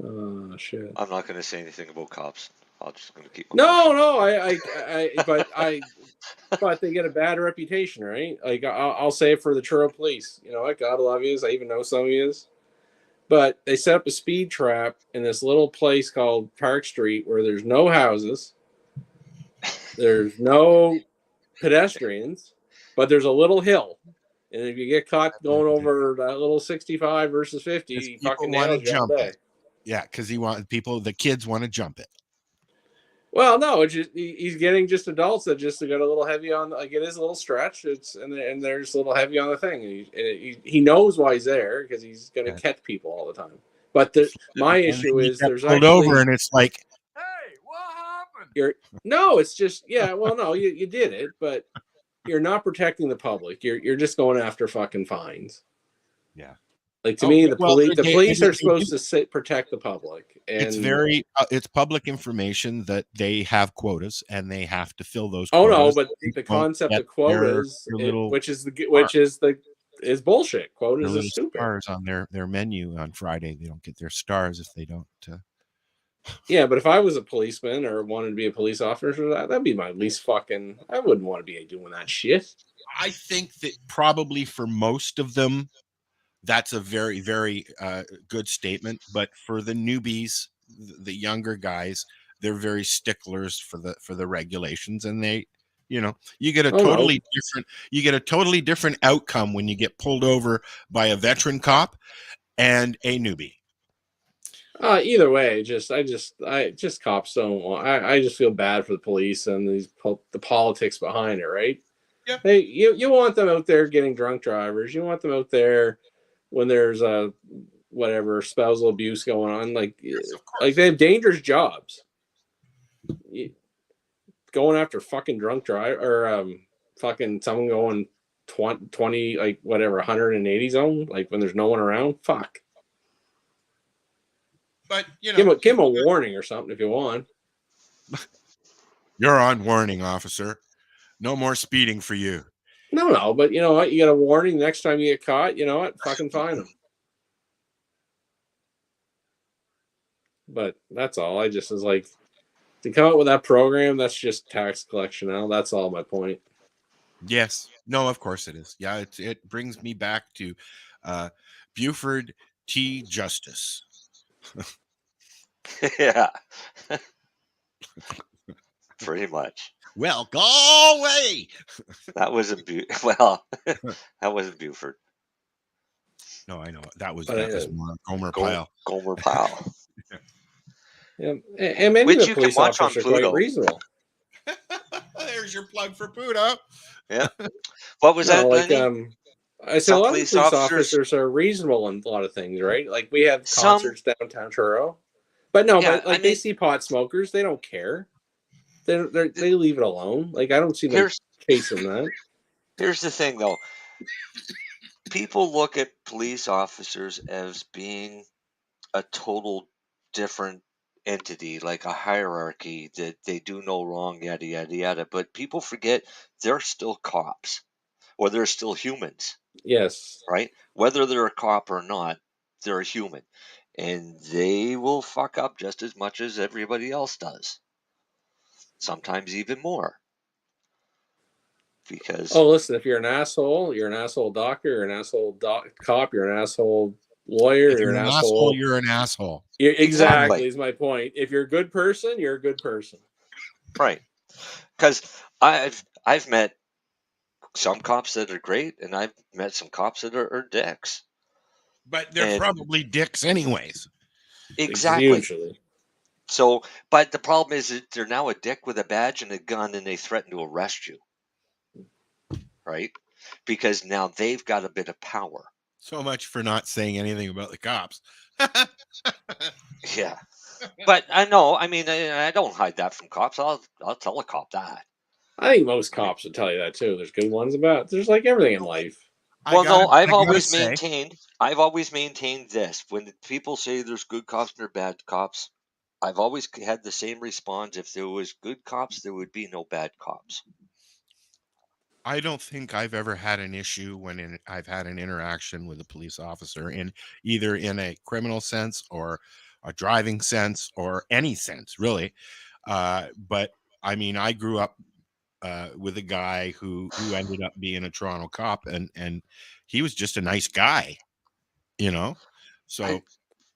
Oh shit! I'm not going to say anything about cops. I'm just going to keep. But they get a bad reputation, right? Like I'll say it for the Truro Police. You know what? God love yous. I even know some of yous. But they set up a speed trap in this little place called Park Street where there's no houses, there's no pedestrians, but there's a little hill. And if you get caught going over that little 65 versus 50, you fucking nails you all day. Yeah, because the kids want to jump it. Well, no, it's just he's getting just adults that just got a little heavy on. Like it is a little stretch. And they're just a little heavy on the thing. He knows why he's there because he's going to catch people all the time. But my issue is there's pulled over and it's like, hey, what happened? No, it's just well, no, you did it, but you're not protecting the public. You're just going after fucking fines. Yeah. Like to me, the police are supposed to protect the public. And it's public information that they have quotas and they have to fill those. Oh no, but the concept of quotas, is bullshit. Quotas is stupid. Stars on their menu on Friday. They don't get their stars if they don't. Yeah, but if I was a policeman or wanted to be a police officer, that'd be my least fucking. I wouldn't want to be doing that shit. I think that probably for most of them, that's a very, very good statement. But for the newbies, the younger guys, they're very sticklers for the regulations, and they, you get a totally different outcome when you get pulled over by a veteran cop and a newbie. Either way, cops don't want. I just feel bad for the police and the politics behind it, right? Yeah. Hey, you want them out there getting drunk drivers. You want them out there when there's spousal abuse going on. Like they have dangerous jobs. Going after fucking drunk driver or fucking someone going 20 like whatever 180 zone like when there's no one around. Fuck. But give him a warning or something if you want. You're on warning, officer. No more speeding for you. No, but you know what? You get a warning next time you get caught. You know what? Fucking fine them. But that's all. I just was like, to come up with that program, that's just tax collection now. That's all my point. Yes. No, of course it is. Yeah, it brings me back to Buford T. Justice. Yeah. Pretty much. Well, go away. That wasn't that wasn't Buford. No, I know. That was more Gomer Pyle. Gomer Pyle. Yeah, and many of the police officers are quite reasonable. There's your plug for Buddha. Yeah. What was that? Like, I said a lot of police officers are reasonable in a lot of things, right? Like we have concerts downtown Truro, but they see pot smokers, they don't care. They leave it alone. Like I don't see them chasing that. Here's the thing, though. People look at police officers as being a total different entity, like a hierarchy that they do no wrong, yada yada yada. But people forget they're still cops, or they're still humans. Yes. Right? Whether they're a cop or not, they're a human, and they will fuck up just as much as everybody else does. Sometimes even more. Because listen, if you're an asshole doctor, you're an asshole cop, you're an asshole lawyer, If you're you're an an asshole, asshole. you're an asshole. Exactly is my point. If you're a good person, you're a good person. right, because I've met some cops that are great, and I've met some cops that are dicks. But they're And probably dicks anyways. exactly. Usually. So, but the problem is that they're now a dick with a badge and a gun, and they threaten to arrest you, right? Because now they've got a bit of power. So much for not saying anything about the cops. Yeah, but I know. I mean, I don't hide that from cops. I'll tell a cop that. I think most cops would tell you that too. There's good ones about. There's like everything in life. Well, no, I've I gotta always say, maintained this. When people say there's good cops and there's bad cops, I've always had the same response. If there was good cops, there would be no bad cops. I don't think I've ever had an issue when I've had an interaction with a police officer in either in a criminal sense or a driving sense or any sense, really. But I mean, I grew up with a guy who ended up being a Toronto cop, and he was just a nice guy, you know. So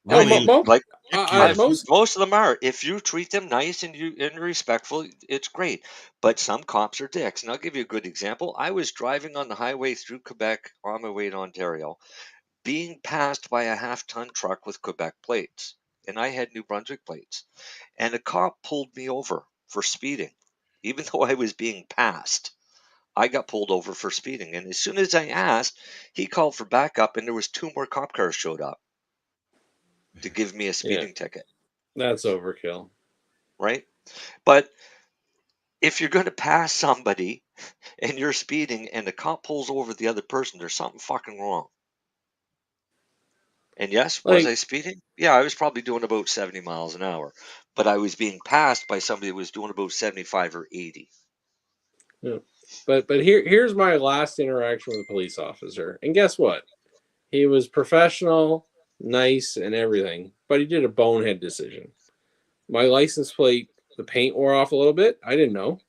really, most of them are. If you treat them nice and respectful, it's great. But some cops are dicks, and I'll give you a good example. I was driving on the highway through Quebec on my way to Ontario, being passed by a half-ton truck with Quebec plates, and I had New Brunswick plates, and a cop pulled me over for speeding, even though I was being passed. I got pulled over for speeding, and as soon as I asked, he called for backup, and there was 2 more cop cars showed up to give me a speeding ticket. That's overkill. Right? But if you're going to pass somebody and you're speeding and the cop pulls over the other person, there's something fucking wrong. And yes, was I speeding? Yeah, I was probably doing about 70 miles an hour, but I was being passed by somebody that was doing about 75 or 80. Yeah. But here's my last interaction with a police officer. And guess what? He was professional, nice, and everything, but he did a bonehead decision. My license plate, the paint wore off a little bit. I didn't know.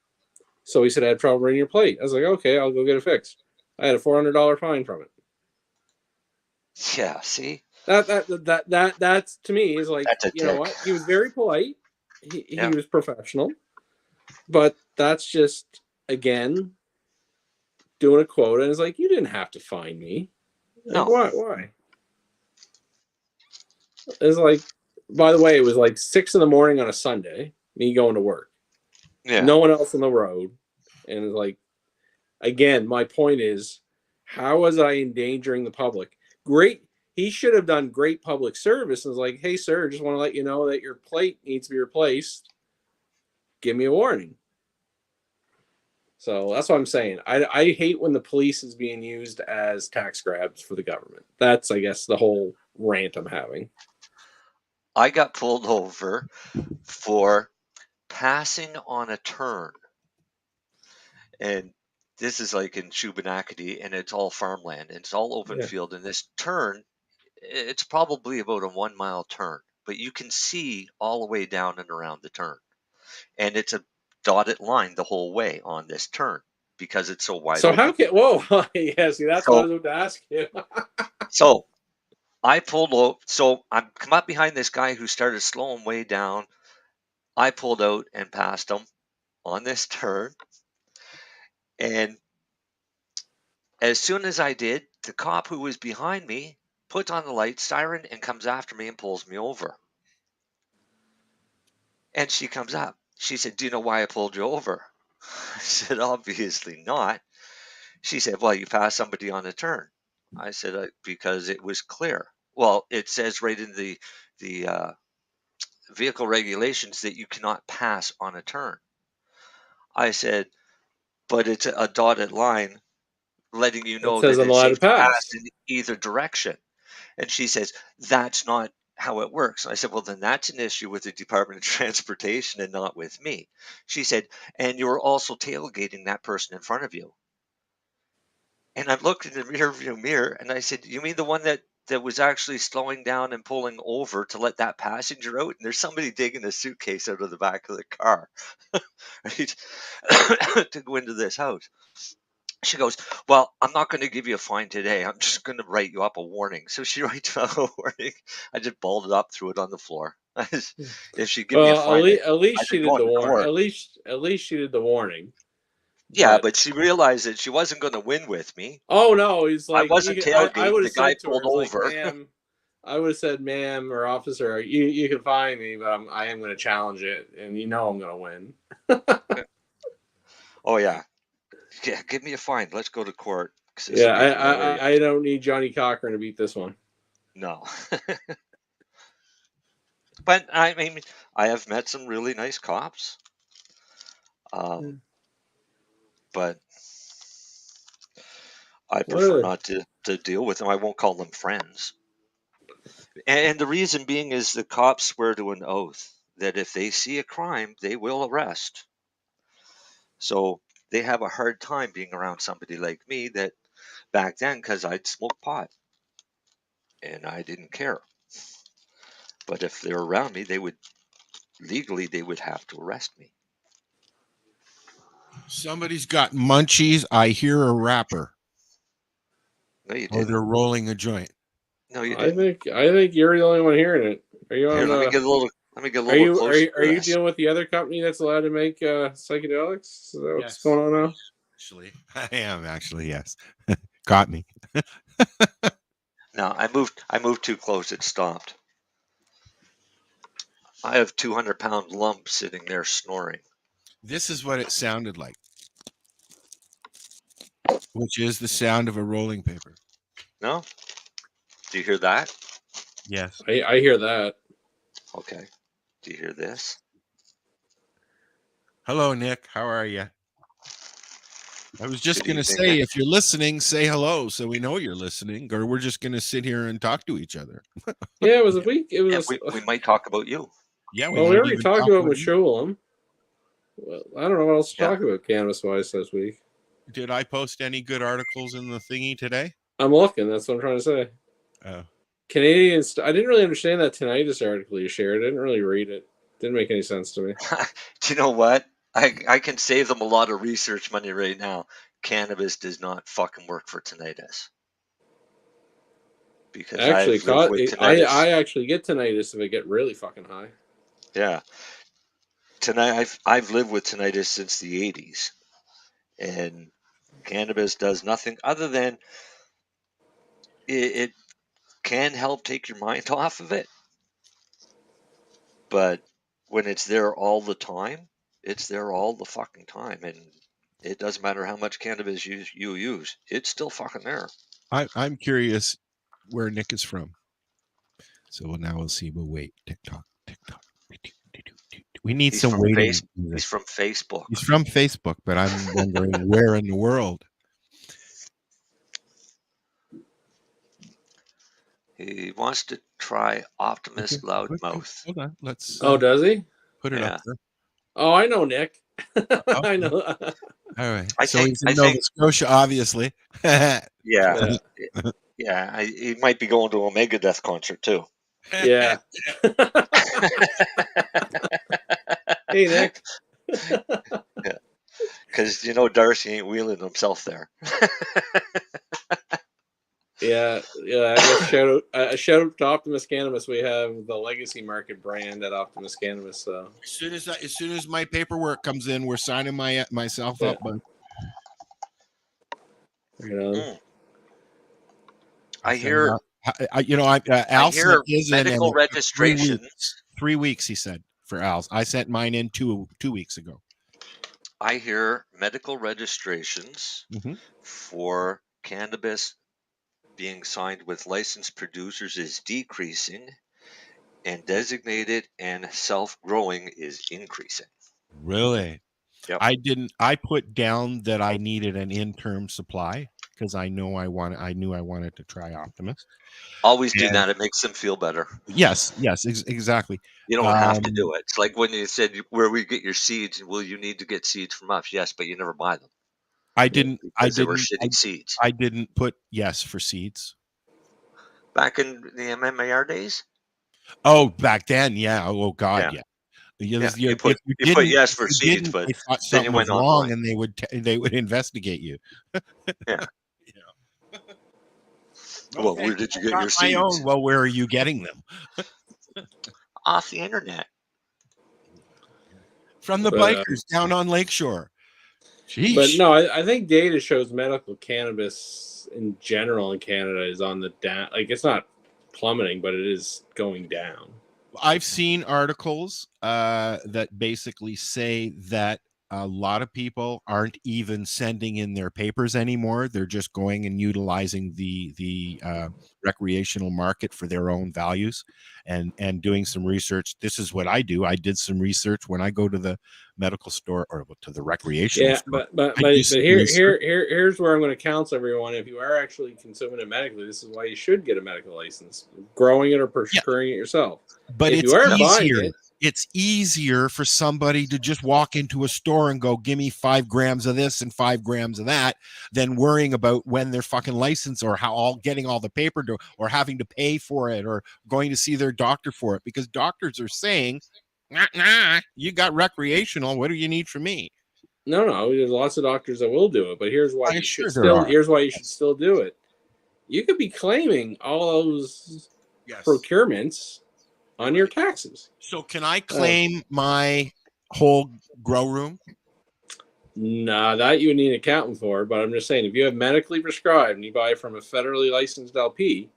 So he said, I had trouble reading your plate. I was like, okay, I'll go get it fixed. I had a $400 fine from it. Yeah, see? That's to me is like, you know what? He was very polite. He was professional. But that's just, again, doing a quota. And it's like, you didn't have to fine me. Like, no. Why? It's like, by the way, it was like 6 a.m. on a Sunday, me going to work. Yeah. No one else on the road. And it's like, again, my point is, how was I endangering the public? Great. He should have done great public service and was like, hey, sir, just want to let you know that your plate needs to be replaced. Give me a warning. So that's what I'm saying. I hate when the police is being used as tax grabs for the government. That's, I guess, the whole rant I'm having. I got pulled over for passing on a turn. And this is like in Shubenacadie, and it's all farmland, and it's all open field. And this turn, it's probably about a 1 mile turn, but you can see all the way down and around the turn. And it's a dotted line the whole way on this turn because it's so wide open. How can, whoa, yeah, see, that's what I was about to ask you. So I pulled out, so I come up behind this guy who started slowing way down. I pulled out and passed him on this turn. And as soon as I did, the cop who was behind me puts on the light siren and comes after me and pulls me over. And she comes up. She said, do you know why I pulled you over? I said, obviously not. She said, well, you passed somebody on a turn. I said, because it was clear. Well, it says right in the vehicle regulations that you cannot pass on a turn. I said, but it's a dotted line letting you know that it's safe to pass in either direction. And she says, that's not how it works. I said, well, then that's an issue with the Department of Transportation and not with me. She said, and you're also tailgating that person in front of you. And I looked in the rearview mirror and I said, you mean the one that was actually slowing down and pulling over to let that passenger out? And there's somebody digging a suitcase out of the back of the car right, to go into this house. She goes, well, I'm not going to give you a fine today. I'm just going to write you up a warning. So she writes up a warning. I just balled it up, threw it on the floor. If she give me a fine, at least she did the warning. At least she did the warning. Yeah, but she realized that she wasn't going to win with me. Oh no, he's like, I wasn't tailgating. I would The have guy said to her, pulled like, over. ma'am, I would have said, ma'am or officer, you can fine me, but I am going to challenge it, and I'm going to win. Oh yeah, give me a fine. Let's go to court. Yeah, I don't need Johnny Cochran to beat this one. No. But I mean, I have met some really nice cops. But I prefer not to deal with them. I won't call them friends. And the reason being is the cops swear to an oath that if they see a crime, they will arrest. So they have a hard time being around somebody like me that back then, because I'd smoked pot and I didn't care. But if they're around me, they would have to arrest me. Somebody's got munchies. I hear a rapper. No, you Or didn't. they're rolling a joint. No, you didn't. I think you're the only one hearing it. Are you on? Here, let me get a little closer. Are you dealing with the other company that's allowed to make psychedelics? Is that what's going on now? Actually, I am actually, yes. Got me. No, I moved too close. It stopped. I have 200-pound lump sitting there snoring. This is what it sounded like, which is the sound of a rolling paper. No? Do you hear that? Yes. I hear that. Okay. Do you hear this? Hello, Nick. How are you? I was just Good going to evening, say, Nick. if you're listening, say hello so we know you're listening, or we're just going to sit here and talk to each other. Yeah, it was a week. It was. We might talk about you. Yeah, we already talked about Mashulam. Well, I don't know what else to talk about cannabis-wise this week. Did I post any good articles in the thingy today? I'm looking. That's what I'm trying to say. Oh. Canadians. I didn't really understand that tinnitus article you shared. I didn't really read it. Didn't make any sense to me. Do you know what? I can save them a lot of research money right now. Cannabis does not fucking work for tinnitus. Because I actually get tinnitus if I get really fucking high. Yeah. I've lived with tinnitus since the 80s. And cannabis does nothing other than it can help take your mind off of it. But when it's there all the time, it's there all the fucking time. And it doesn't matter how much cannabis you use. It's still fucking there. I'm curious where Nick is from. So now we'll see. We'll wait. TikTok. We need some waiting. He's from Facebook. He's from Facebook, but I'm wondering where in the world. He wants to try Optimus Loudmouth. Hold on. Let's. Does he? Put it up there. Oh, I know Nick. I know. All right. He's in Nova Scotia, obviously. Yeah. He might be going to a Megadeth concert too. Yeah. Hey, Nick. Because Darcy ain't wheeling himself there. Yeah. Shout out to Optimus Cannabis. We have the Legacy Market brand at Optimus Cannabis. So as soon as my paperwork comes in, we're signing myself up. But I hear. Al hear medical registrations. 3 weeks, he said, for Al's. I sent mine in 2 weeks ago. I hear medical registrations for cannabis being signed with licensed producers is decreasing, and designated and self-growing is increasing. Really? Yep. I put down that I needed an interim supply because I knew I wanted to try Optimus. Always do that. It makes them feel better. Yes, exactly. You don't have to do it. It's like when you said, where we get your seeds, well, you need to get seeds from us. Yes, but you never buy them. I didn't seeds. I didn't put yes for seeds. Back in the MMAR days? Oh, back then, yeah. Oh God, yeah. Yeah, You, you put yes for seeds, but they thought then you something went was wrong, online. and they would investigate you. Yeah. Well, Okay, where did you get got your my seeds? own. Well, where are you getting them? Off the internet. From the bikers down on Lakeshore. Jeez. But no, I think data shows medical cannabis in general in Canada is on the down. Like, it's not plummeting, but it is going down. I've seen articles that basically say that a lot of people aren't even sending in their papers anymore. They're just going and utilizing the recreational market for their own values and doing some research. This is what I do. I did some research when I go to the medical store or to the recreational store. but here's where I'm going to counsel everyone. If you are actually consuming it medically, this is why you should get a medical license. Growing it or procuring it yourself. But if it's you are easier. buying it, it's easier for somebody to just walk into a store and go, give me 5 grams of this and 5 grams of that, than worrying about when their fucking license or getting all the paper or having to pay for it or going to see their doctor for it, because doctors are saying, nah, you got recreational. What do you need from me? No, there's lots of doctors that will do it, but here's why here's why you should still do it. You could be claiming all those procurements on your taxes. So can I claim my whole grow room? Nah, that you would need an accountant for, but I'm just saying, if you have medically prescribed and you buy from a federally licensed LP,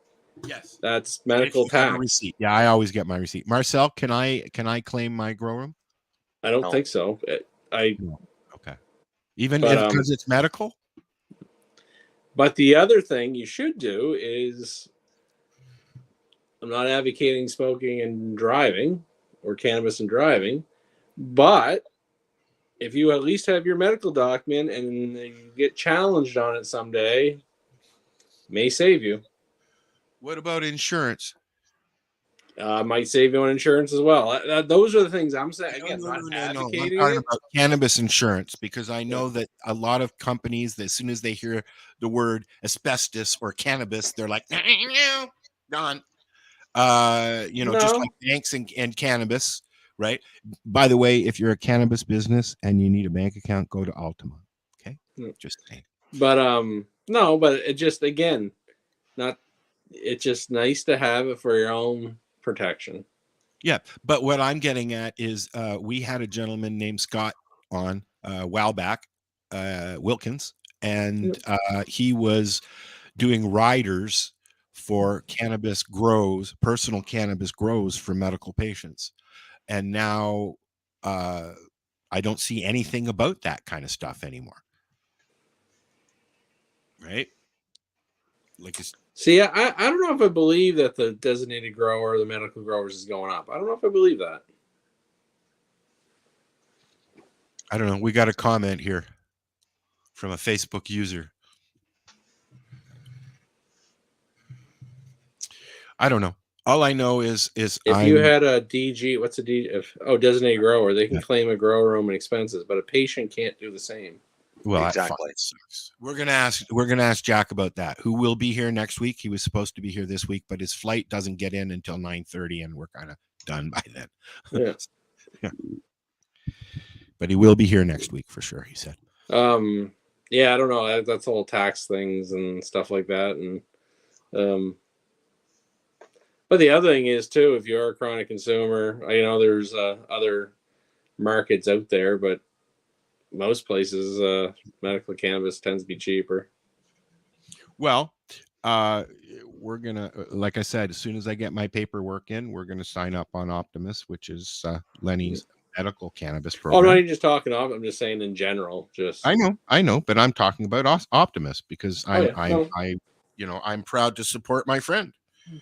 yes, that's medical tax. Receipt. Yeah, I always get my receipt. Marcel, can I claim my grow room? I don't think so. Okay. Even because it's medical? But the other thing you should do is, I'm not advocating smoking and driving or cannabis and driving, but if you at least have your medical document and you get challenged on it someday, may save you. What about insurance? Might save you on insurance as well. Those are the things I'm saying. Again, not advocating I'm talking it. about cannabis insurance, because I know that a lot of companies, as soon as they hear the word asbestos or cannabis, they're like, gone. Just like banks and cannabis, right? By the way, if you're a cannabis business and you need a bank account, go to Altima. Okay, just saying. But no, but it just, again, it's just nice to have it for your own protection. Yeah, but what I'm getting at is we had a gentleman named Scott on a while back, Wilkins, and he was doing riders for cannabis grows, personal cannabis grows for medical patients. And now I don't see anything about that kind of stuff anymore. Right? Like, see, I don't know if I believe that the designated grower or the medical growers is going up. I don't know if I believe that. I don't know. We got a comment here from a Facebook user. I don't know. All I know is if you had a DG, what's a DG? Designated grower, they can claim a grow room and expenses, but a patient can't do the same. Well, exactly. That sucks. We're gonna ask Jack about that, who will be here next week. He was supposed to be here this week, but his flight doesn't get in until 9:30, and we're kind of done by then. Yeah. But he will be here next week for sure, he said. Yeah, I don't know. That's all tax things and stuff like that, and but the other thing is too, if you're a chronic consumer, I know there's other markets out there, but most places medical cannabis tends to be cheaper. Well, we're gonna, like I said, as soon as I get my paperwork in, we're gonna sign up on Optimus, which is Lennie's medical cannabis program. I'm not even just talking off. I'm just saying in general. Just I know, but I'm talking about Optimus because I'm proud to support my friend.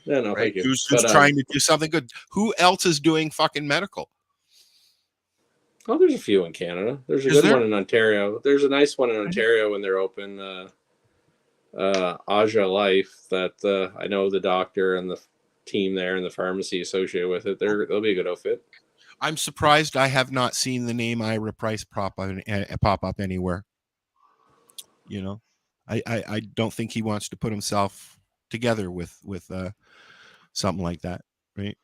Yeah, no, right? Thank you. Who's trying to do something good? Who else is doing fucking medical? Oh, there's a few in Canada. There's a good one in Ontario. There's a nice one in Ontario when they're open. Aja Life, that I know the doctor and the team there and the pharmacy associated with it. They'll be a good outfit. I'm surprised I have not seen the name Ira Price pop up anywhere. You know, I don't think he wants to put himself together with something like that, right?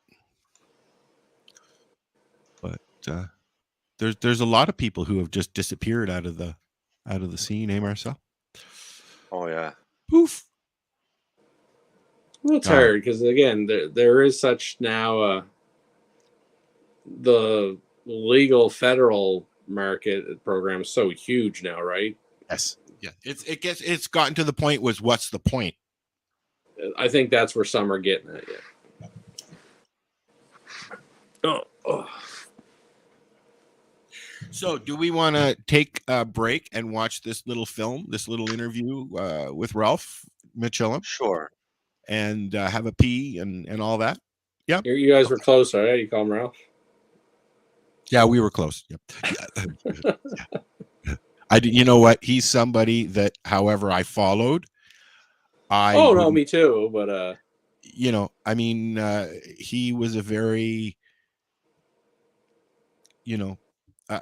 But there's a lot of people who have just disappeared out of the scene, eh, Marcel? Oh yeah. Poof. Well, it's hard because again, there is such now the legal federal market program is so huge now, right? Yes. Yeah. It's gotten to the point was what's the point? I think that's where some are getting at. Yeah. Oh. So, do we want to take a break and watch this little film, this little interview with Ralph Mitchell? Sure. And have a pee and all that? Yeah. You guys were close, right? You call him Ralph? Yeah, we were close. Yep. You know what? He's somebody that, however, I followed. No, me too. But I mean, he was a very,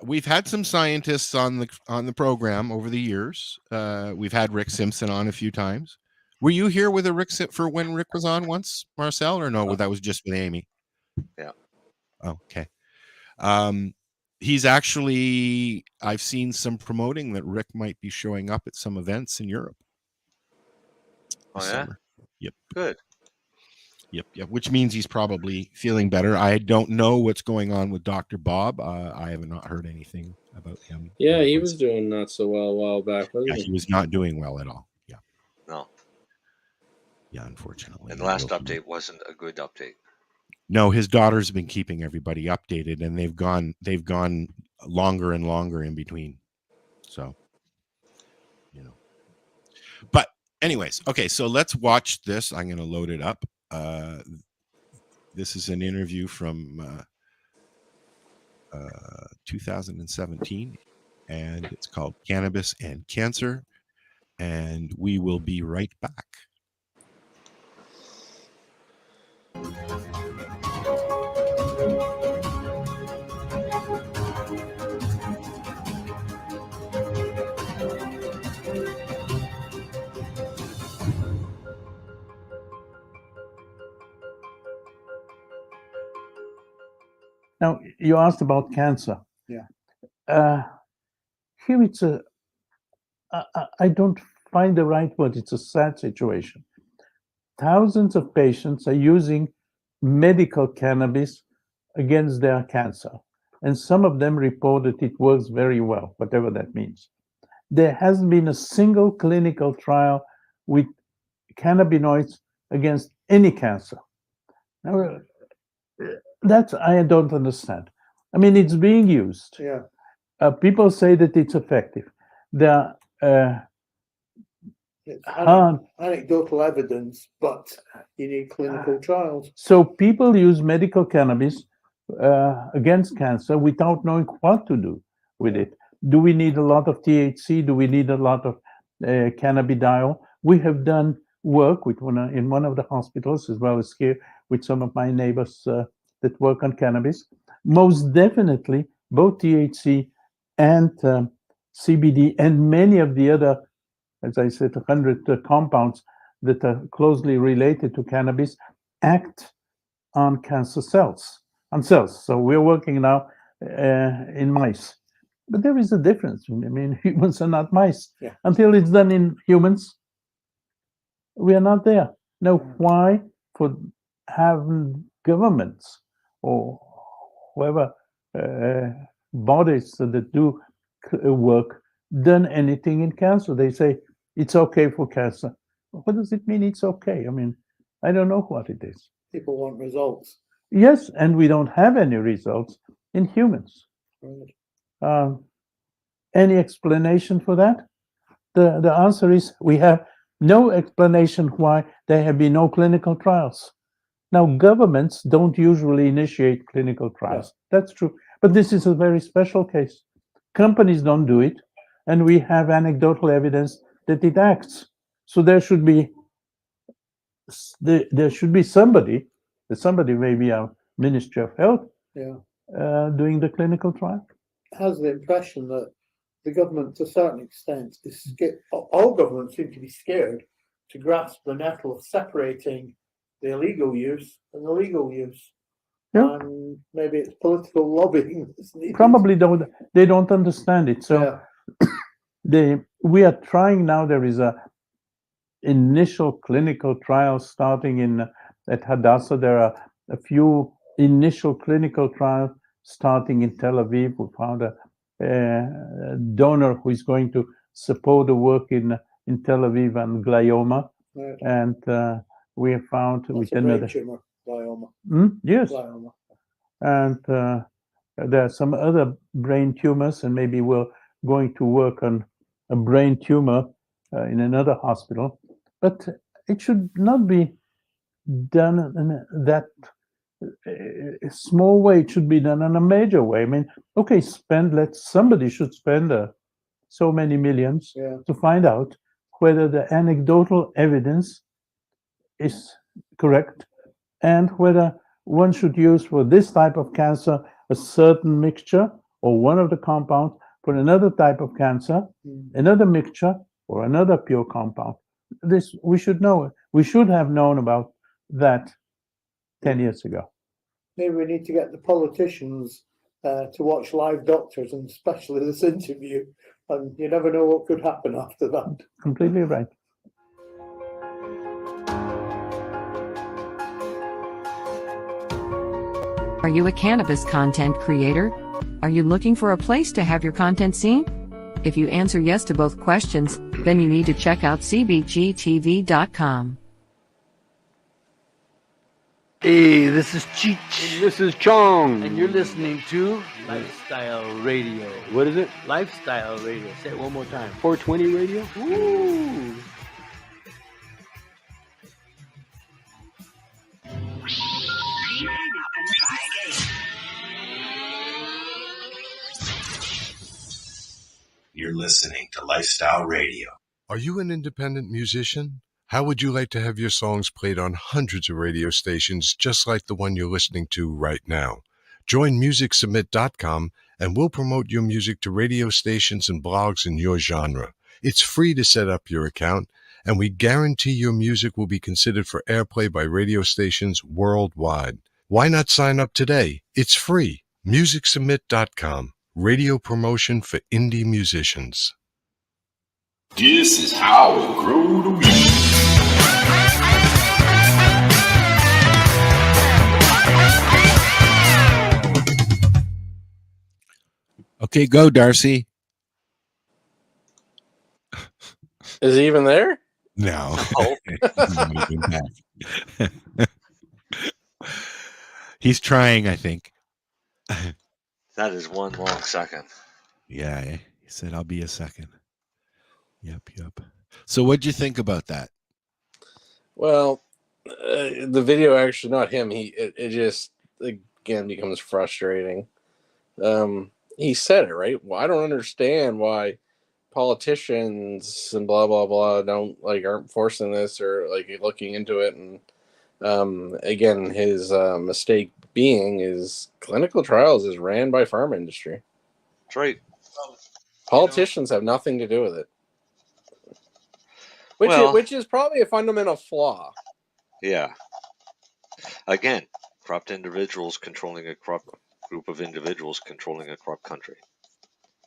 we've had some scientists on the program over the years. We've had Rick Simpson on a few times. Were you here with a Rick for when Rick was on once, Marcel, or no? That was just with Amy. Yeah. Okay. He's actually, I've seen some promoting that Rick might be showing up at some events in Europe. Oh, yeah? Summer. Yep. Good. Yep. Which means he's probably feeling better. I don't know what's going on with Dr. Bob. I have not heard anything about him. Yeah, he was doing not so well a while back, wasn't he? He was not doing well at all. Yeah. No. Yeah, unfortunately. And the last update wasn't a good update. No, his daughter's been keeping everybody updated, and they've gone longer and longer in between. So, But anyways, okay, so let's watch this. I'm going to load it up. This is an interview from 2017, and it's called Cannabis and Cancer, and we will be right back. Now, you asked about cancer. Yeah. Here it's I don't find the right word. It's a sad situation. Thousands of patients are using medical cannabis against their cancer. And some of them report that it works very well, whatever that means. There hasn't been a single clinical trial with cannabinoids against any cancer. Now, that I don't understand. I mean, it's being used. Yeah. People say that it's effective. There are anecdotal evidence, but you need clinical trials. So people use medical cannabis against cancer without knowing what to do with it. Do we need a lot of THC? Do we need a lot of cannabidiol? We have done work with in one of the hospitals, as well as here with some of my neighbors that work on cannabis. Most definitely, both THC and CBD and many of the other, as I said, 100 compounds that are closely related to cannabis act on cancer cells, So we're working now in mice. But there is a difference. I mean, humans are not mice. Yeah. Until it's done in humans, we are not there. Now, why for having governments or whoever bodies that do work done anything in cancer? They say it's okay for cancer. What does it mean it's okay? I mean, I don't know what it is. People want results. Yes, and we don't have any results in humans. Right. Any explanation for that? The answer is we have no explanation why there have been no clinical trials. Now, governments don't usually initiate clinical trials. Yeah. That's true. But this is a very special case. Companies don't do it, and we have anecdotal evidence that it acts. So there should be somebody maybe our Ministry of Health, doing the clinical trial. Has the impression that the government, to a certain extent, is scared. All governments seem to be scared to grasp the nettle of separating the illegal use and the legal use. Yeah. And maybe it's political lobbying that's needed. Probably they don't understand it. So we are trying now. There is a initial clinical trial starting at Hadassah. There are a few initial clinical trials starting in Tel Aviv. We found a donor who is going to support the work in Tel Aviv and glioma. Right. And we have found That's with a brain another tumor, glioma. yes, Glioma. and there are some other brain tumors, and maybe we're going to work on a brain tumor in another hospital. But it should not be done in that small way. It should be done in a major way. I mean, okay, somebody should spend so many millions to find out whether the anecdotal evidence is correct and whether one should use for this type of cancer a certain mixture or one of the compounds, for another type of cancer, another mixture or another pure compound. This we should know. We should have known about that 10 years ago. Maybe we need to get the politicians to watch Live Doctors, and especially this interview, and you never know what could happen after that. Completely right. Are you a cannabis content creator? Are you looking for a place to have your content seen? If you answer yes to both questions, then you need to check out cbgtv.com. Hey, this is Cheech. This is Chong. And you're listening to Lifestyle Radio. What is it? Lifestyle Radio. Say it one more time. 420 Radio? Woo! You're listening to Lifestyle Radio. Are you an independent musician? How would you like to have your songs played on hundreds of radio stations just like the one you're listening to right now? Join MusicSubmit.com and we'll promote your music to radio stations and blogs in your genre. It's free to set up your account, and we guarantee your music will be considered for airplay by radio stations worldwide. Why not sign up today? It's free. MusicSubmit.com. Radio promotion for indie musicians. This is how we grow the weed. Okay, go, Darcy. Is he even there? No. He's trying, I think. That is one long second. Yeah, he said, I'll be a second. Yep. So what'd you think about that? Well, the video, actually, not him. It just, again, becomes frustrating. He said it, right? Well, I don't understand why politicians and blah, blah, blah aren't forcing this or looking into it. And again, his mistake being is clinical trials is ran by pharma industry. That's right. Politicians have nothing to do with it. Which is probably a fundamental flaw. Yeah. Again, corrupt individuals controlling a corrupt group of individuals controlling a corrupt country.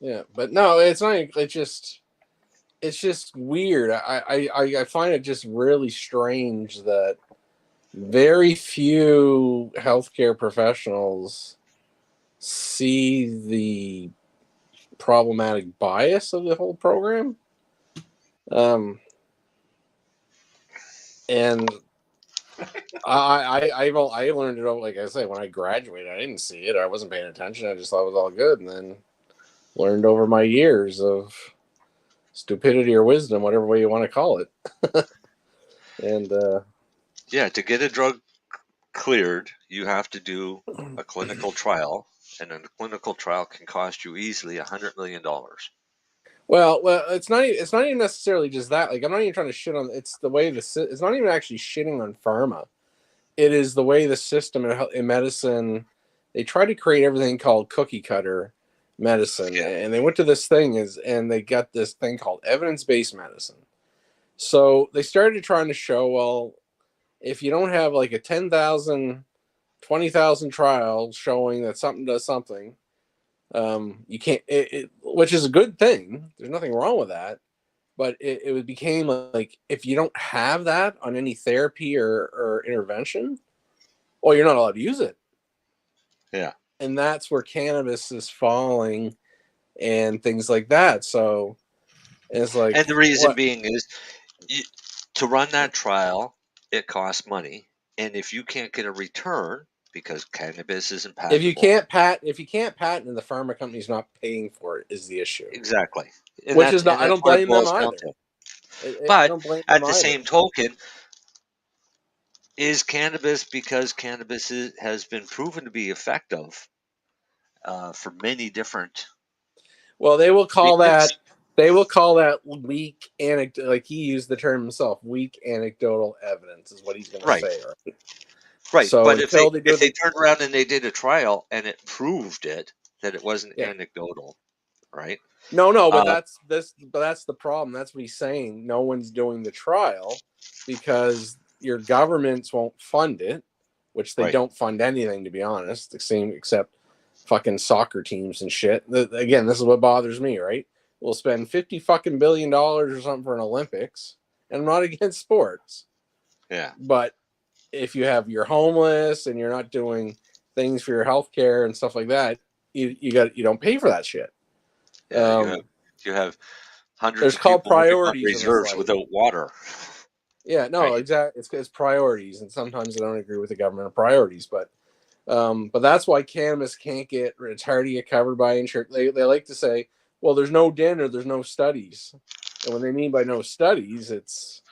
Yeah, but no, it's not. It's just weird. I find it just really strange that very few healthcare professionals see the problematic bias of the whole program. And I learned it, like I say, when I graduated. I didn't see it. I wasn't paying attention. I just thought it was all good, and then learned over my years of stupidity or wisdom, whatever way you want to call it. And yeah, to get a drug cleared, you have to do a clinical trial, and a clinical trial can cost you easily $100 million. Well, it's not even necessarily just that. I'm not even trying to shit on. It's the way it's not even actually shitting on pharma. It is the way the system in medicine. They try to create everything called cookie cutter medicine, and they went to this thing and they got this thing called evidence-based medicine. So they started trying to show, well, if you don't have a 10,000 20,000 trials showing that something does something. You can't, which is a good thing. There's nothing wrong with that. But it became like, if you don't have that on any therapy or intervention, well, you're not allowed to use it. Yeah. And that's where cannabis is falling and things like that. So it's like, And the reason being is to run that trial, it costs money. And if you can't get a return because cannabis isn't patentable. if you can't patent and the pharma company's not paying for it is the issue. Exactly. And Which is not, I don't blame them either. But at the same token, is cannabis, because cannabis has been proven to be effective for many different. Well, they will call that weak anecdotal. Like, he used the term himself, weak anecdotal evidence is what he's going to say. Right. So but if they turned around and they did a trial and it proved that it wasn't anecdotal, right? No, but that's the problem. That's what he's saying. No one's doing the trial because your governments won't fund it, which they don't fund anything, to be honest, except fucking soccer teams and shit. Again, this is what bothers me, right? We'll spend $50 billion or something for an Olympics, and I'm not against sports. Yeah. But if you're homeless and you're not doing things for your health care and stuff like that, you don't pay for that shit. Yeah, you have hundreds there's of called people living on priorities reserves without water. Yeah, no, exactly. It's priorities, and sometimes I don't agree with the government priorities, but that's why cannabis can't get. It's hard to get covered by insurance. They like to say, well, there's no data, there's no studies, and what they mean by no studies, it's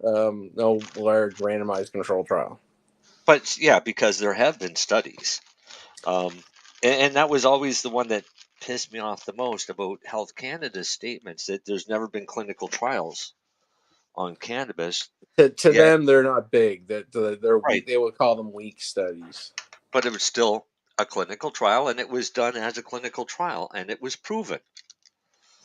no large randomized control trial. But yeah, because there have been studies, and that was always the one that pissed me off the most about Health Canada's statements, that there's never been clinical trials on cannabis. To them, they're not big. That they're weak. They would call them weak studies. But it was still a clinical trial, and it was done as a clinical trial, and it was proven.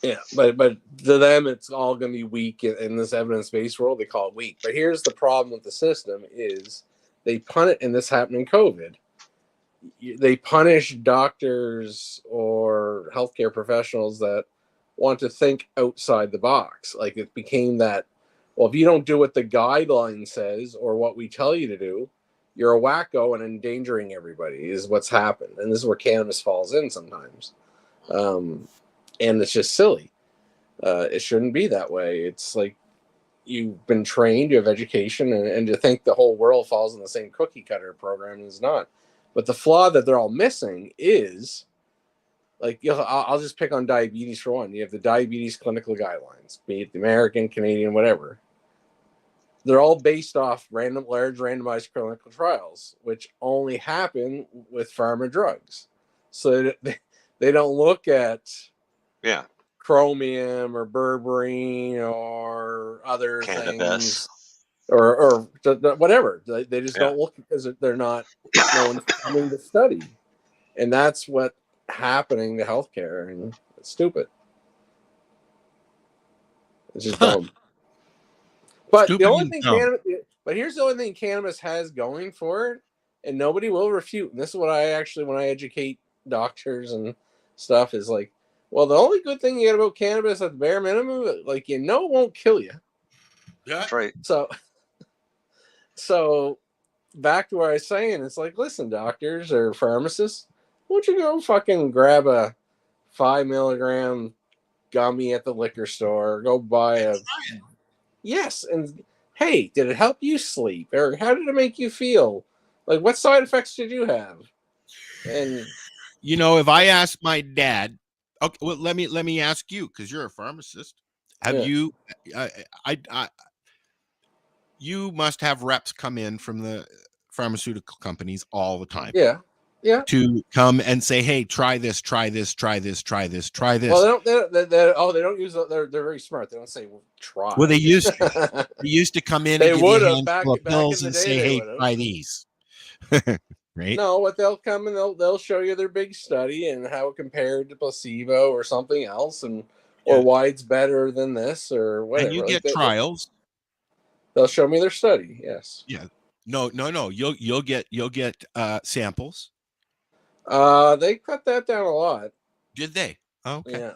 Yeah, but to them, it's all going to be weak in this evidence-based world. They call it weak. But here's the problem with the system: is they punish, and this happened in COVID. They punish doctors or healthcare professionals that want to think outside the box. Like, it became that, well, if you don't do what the guideline says or what we tell you to do, you're a wacko and endangering everybody, is what's happened. And this is where cannabis falls in sometimes. And it's just silly. It shouldn't be that way. It's like, you've been trained, you have education, and to think the whole world falls in the same cookie cutter program is not. But the flaw that they're all missing is, like, I'll just pick on diabetes for one. You have the diabetes clinical guidelines, be it the American, Canadian, whatever. They're all based off large randomized clinical trials, which only happen with pharma drugs. So they don't look at chromium or berberine or other cannabis. things. Or whatever. They just don't look, because they're not, no one's coming to study. And that's what's happening to healthcare, and it's stupid. It's just dumb. But Stupid the only thing dumb. Here's the only thing cannabis has going for it, and nobody will refute. And this is what I actually, when I educate doctors and stuff, is like, well, the only good thing you get about cannabis at the bare minimum, like, it won't kill you. Yeah. That's right. So back to what I was saying, it's like, listen, doctors or pharmacists, why don't you go fucking grab a 5 milligram gummy at the liquor store, or go buy a yes, and hey, did it help you sleep, or how did it make you feel? Like, what side effects did you have? And if I ask my dad, okay, well, let me ask you, because you're a pharmacist. Have you? You must have reps come in from the pharmaceutical companies all the time. Yeah. To come and say, hey, try this, try this, try this, try this, try this. Well, they don't use. They're very smart. They don't say, well, try. Well, they used to. They used to come in and give you a handful of pills and say, hey, try these. Right? No, what they'll come and they'll show you their big study and how it compared to placebo or something else, or why it's better than this or whatever. And you get trials. They'll show me their study. Yes. Yeah. No. You'll get samples. They cut that down a lot. Did they? Oh, okay. Yeah.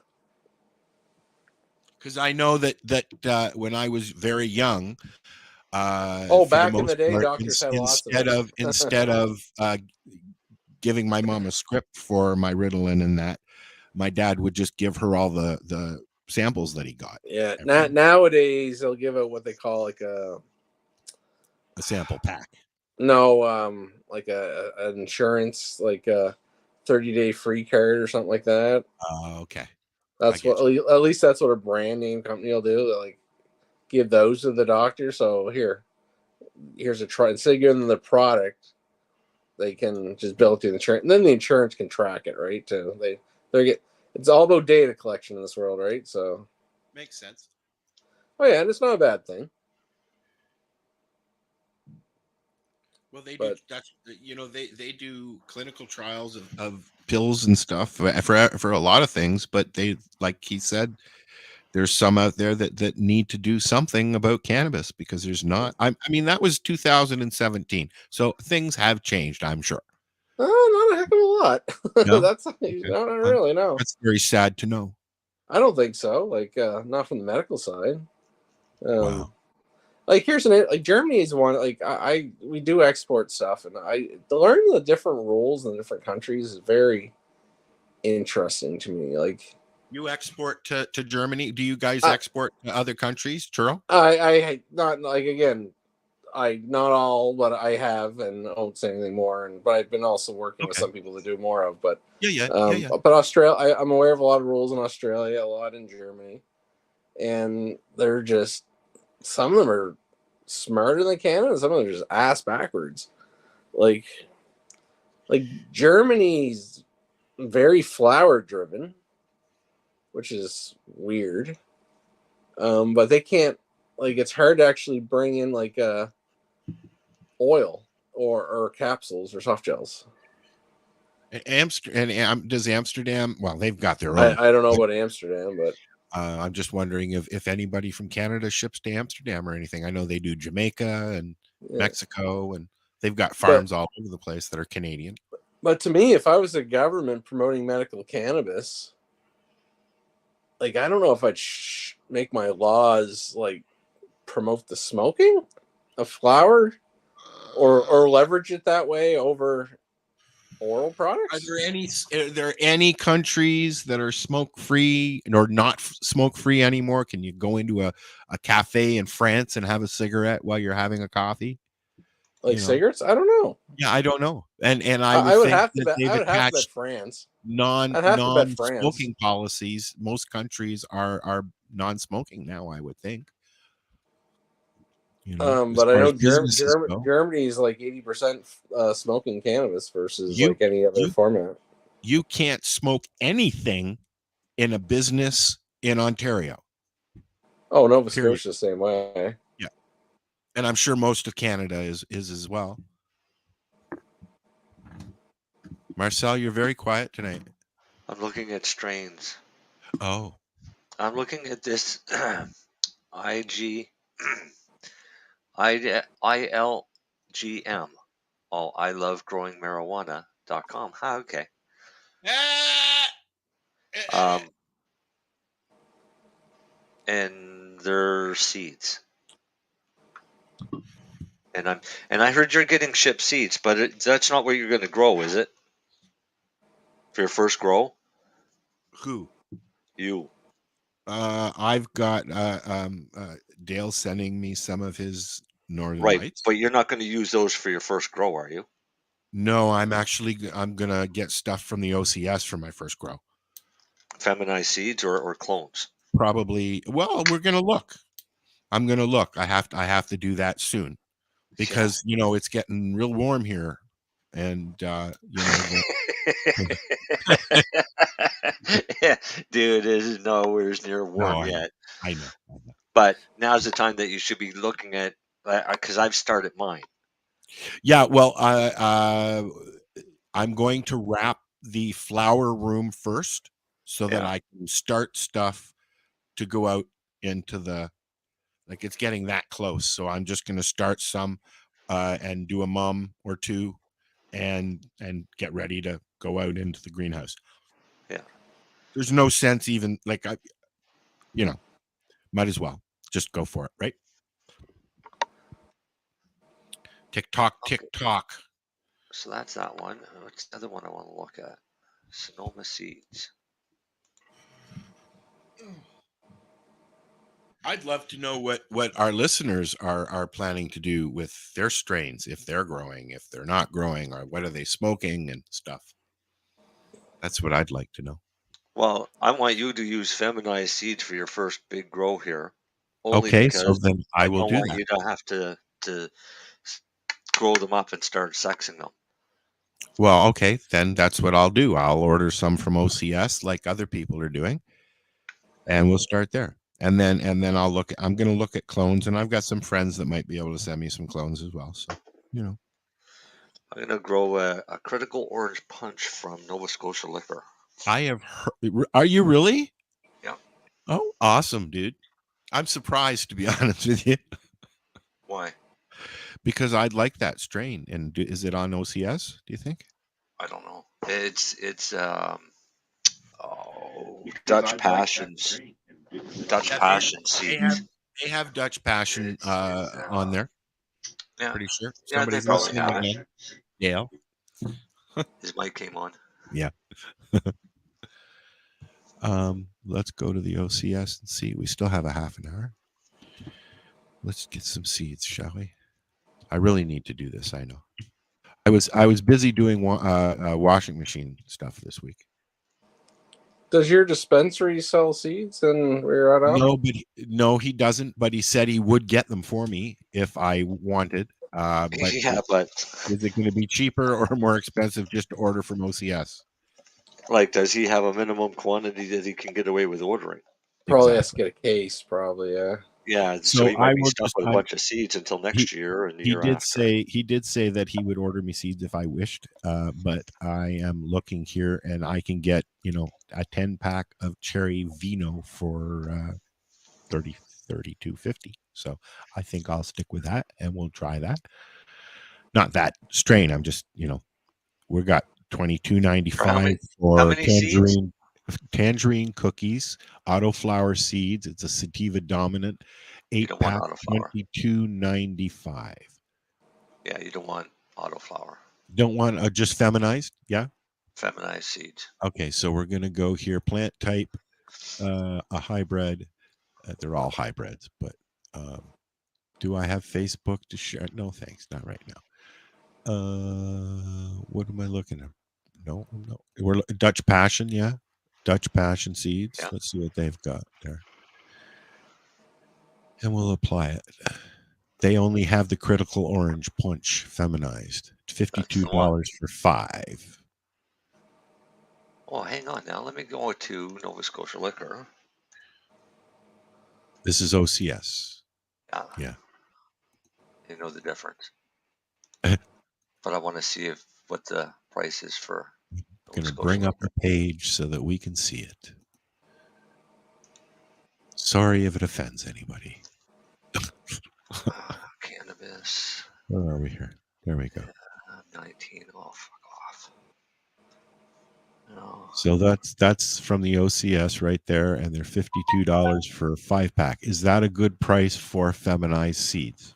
Because I know that when I was very young, back in the day, doctors had lots of them. instead of giving my mom a script for my Ritalin and that, my dad would just give her all the samples that he got. Yeah. Nowadays they'll give out what they call like a sample pack. No, like an insurance, like a 30-day free card or something like that. Oh, okay. That's what at least that's what a brand name company will do. They'll like give those to the doctor. So here's a try. Instead of giving them the product, they can just bill it to the insurance, and then the insurance can track it, right? Too. It's all about data collection in this world, right? So makes sense. Oh yeah, and it's not a bad thing. Well, they do. That's they do clinical trials of pills and stuff for a lot of things, but they, like he said, there's some out there that need to do something about cannabis because there's not. I mean, that was 2017, so things have changed, I'm sure. Oh, not a heck of a lot. No? That's not really, no. That's very sad to know. I don't think so. Like, not from the medical side. Wow. Like, like Germany is one. Like, we do export stuff, and learning the different rules in the different countries is very interesting to me. Like, you export to Germany. Do you guys export to other countries, Churro? I not like again. Not all, but I have, and I won't say anything more. But I've been also working with some people to do more of. But yeah. But Australia, I'm aware of a lot of rules in Australia, a lot in Germany, and they're just some of them are smarter than Canada, and some of them are just ass backwards. Like Germany's very flower driven, which is weird. But they can't. Like, it's hard to actually bring in like oil or capsules or soft gels. Does Amsterdam? Well, they've got their own. I don't know about Amsterdam, but I'm just wondering if anybody from Canada ships to Amsterdam or anything. I know they do Jamaica and Mexico, and they've got farms all over the place that are Canadian. But to me, if I was a government promoting medical cannabis, like, I don't know if I'd make my laws like promote the smoking of flower or leverage it that way over oral products. Are there any countries that are smoke free or not smoke free anymore? Can you go into a cafe in France and have a cigarette while you're having a coffee? Like cigarettes? I don't know. Yeah, I don't know. And I would think have to that bet. I would have to bet France. Non-smoking policies. Most countries are non-smoking now, I would think. But I know Germany is like 80% smoking cannabis versus like any other format. You can't smoke anything in a business in Ontario. Oh, Nova Scotia the same way. Yeah, and I'm sure most of Canada is as well. Marcel, you're very quiet tonight. I'm looking at strains. Oh. I'm looking at this ILGM. Oh, I love growing marijuana.com. Okay. And they're seeds. And I heard you're getting shipped seeds, but that's not what you're going to grow, is it? For your first grow? Who? You. I've got Dale sending me some of his Northern Lights. But you're not going to use those for your first grow, are you? No, I'm gonna get stuff from the OCS for my first grow. Feminized seeds or clones? Probably. Well, we're gonna look. I'm gonna look. I have to do that soon because it's getting real warm here, and yeah, dude, it is nowhere near warm yet. I know. But now's the time that you should be looking at, because I've started mine. Yeah, well, I'm going to wrap the flower room first so that I can start stuff to go out into the, like, it's getting that close. So I'm just going to start some and do a mum or two, and get ready to go out into the greenhouse. Yeah. There's no sense even like might as well just go for it, right? TikTok. So that's that one. What's the other one I want to look at? Sonoma seeds. I'd love to know what our listeners are planning to do with their strains, if they're growing, if they're not growing, or what are they smoking and stuff. That's what I'd like to know. Well, I want you to use feminized seeds for your first big grow here. Only Okay, because so then I will don't do want that. you to have to grow them up and start sexing them. Well, okay, then that's what I'll do. I'll order some from OCS like other people are doing, and we'll start there. And then I'm going to look at clones, and I've got some friends that might be able to send me some clones as well. So, I'm going to grow a critical orange punch from Nova Scotia Liquor. I have heard, are you really? Yeah. Oh, awesome, dude. I'm surprised, to be honest with you. Why? Because I'd like that strain. And is it on OCS, do you think? I don't know. It's Dutch Passions. Dutch Passion seeds. They have Dutch Passion on there. Yeah. Pretty sure. Yeah, they Somebody's probably listening have again. it. Dale. His mic came on. Yeah. Let's go to the OCS and see. We still have a half an hour. Let's get some seeds, shall we? I really need to do this. I know. I was busy doing washing machine stuff this week. Does your dispensary sell seeds and where you're at? No, he doesn't. But he said he would get them for me if I wanted. But is it going to be cheaper or more expensive just to order from OCS? Like, does he have a minimum quantity that he can get away with ordering? Probably has to get a case. Probably, yeah. Yeah, so he might be stuck with a bunch of seeds until next year and the year after. He did say that he would order me seeds if I wished, but I am looking here and I can get a 10-pack of cherry vino for $32.50. So I think I'll stick with that and we'll try that. Not that strain. I'm just we got $22.95 for tangerine cookies, autoflower seeds. It's a sativa dominant 8-pack, $22.95. Yeah, you don't want autoflower. Don't want just feminized, yeah. Feminized seeds. Okay, so we're gonna go here. Plant type, a hybrid. They're all hybrids, but do I have Facebook to share? No, thanks, not right now. What am I looking at? No. We're Dutch Passion, yeah. Dutch Passion seeds. Yeah. Let's see what they've got there. And we'll apply it. They only have the critical orange punch feminized. $52 for 5. Oh, hang on now. Let me go to Nova Scotia Liquor. This is OCS. Yeah. You know the difference. But I want to see what the price is for. I'm going to bring up the page so that we can see it. Sorry if it offends anybody. Cannabis. Where are we here? There we go. 19. Oh, fuck off. No. So that's from the OCS right there, and they're $52 for a 5-pack. Is that a good price for feminized seeds?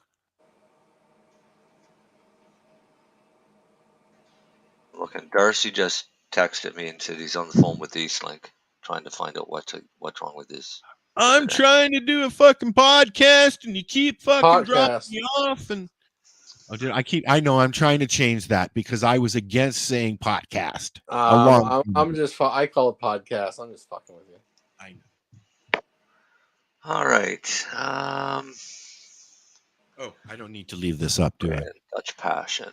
Looking, Darcy just texted me and said he's on the phone with Eastlink, trying to find out what's wrong with this. I'm trying to do a fucking podcast, and you keep fucking dropping me off. And I know I'm trying to change that because I was against saying podcast. I call it podcast. I'm just fucking with you. I know. All right. I don't need to leave this up, do I? Dutch Passion.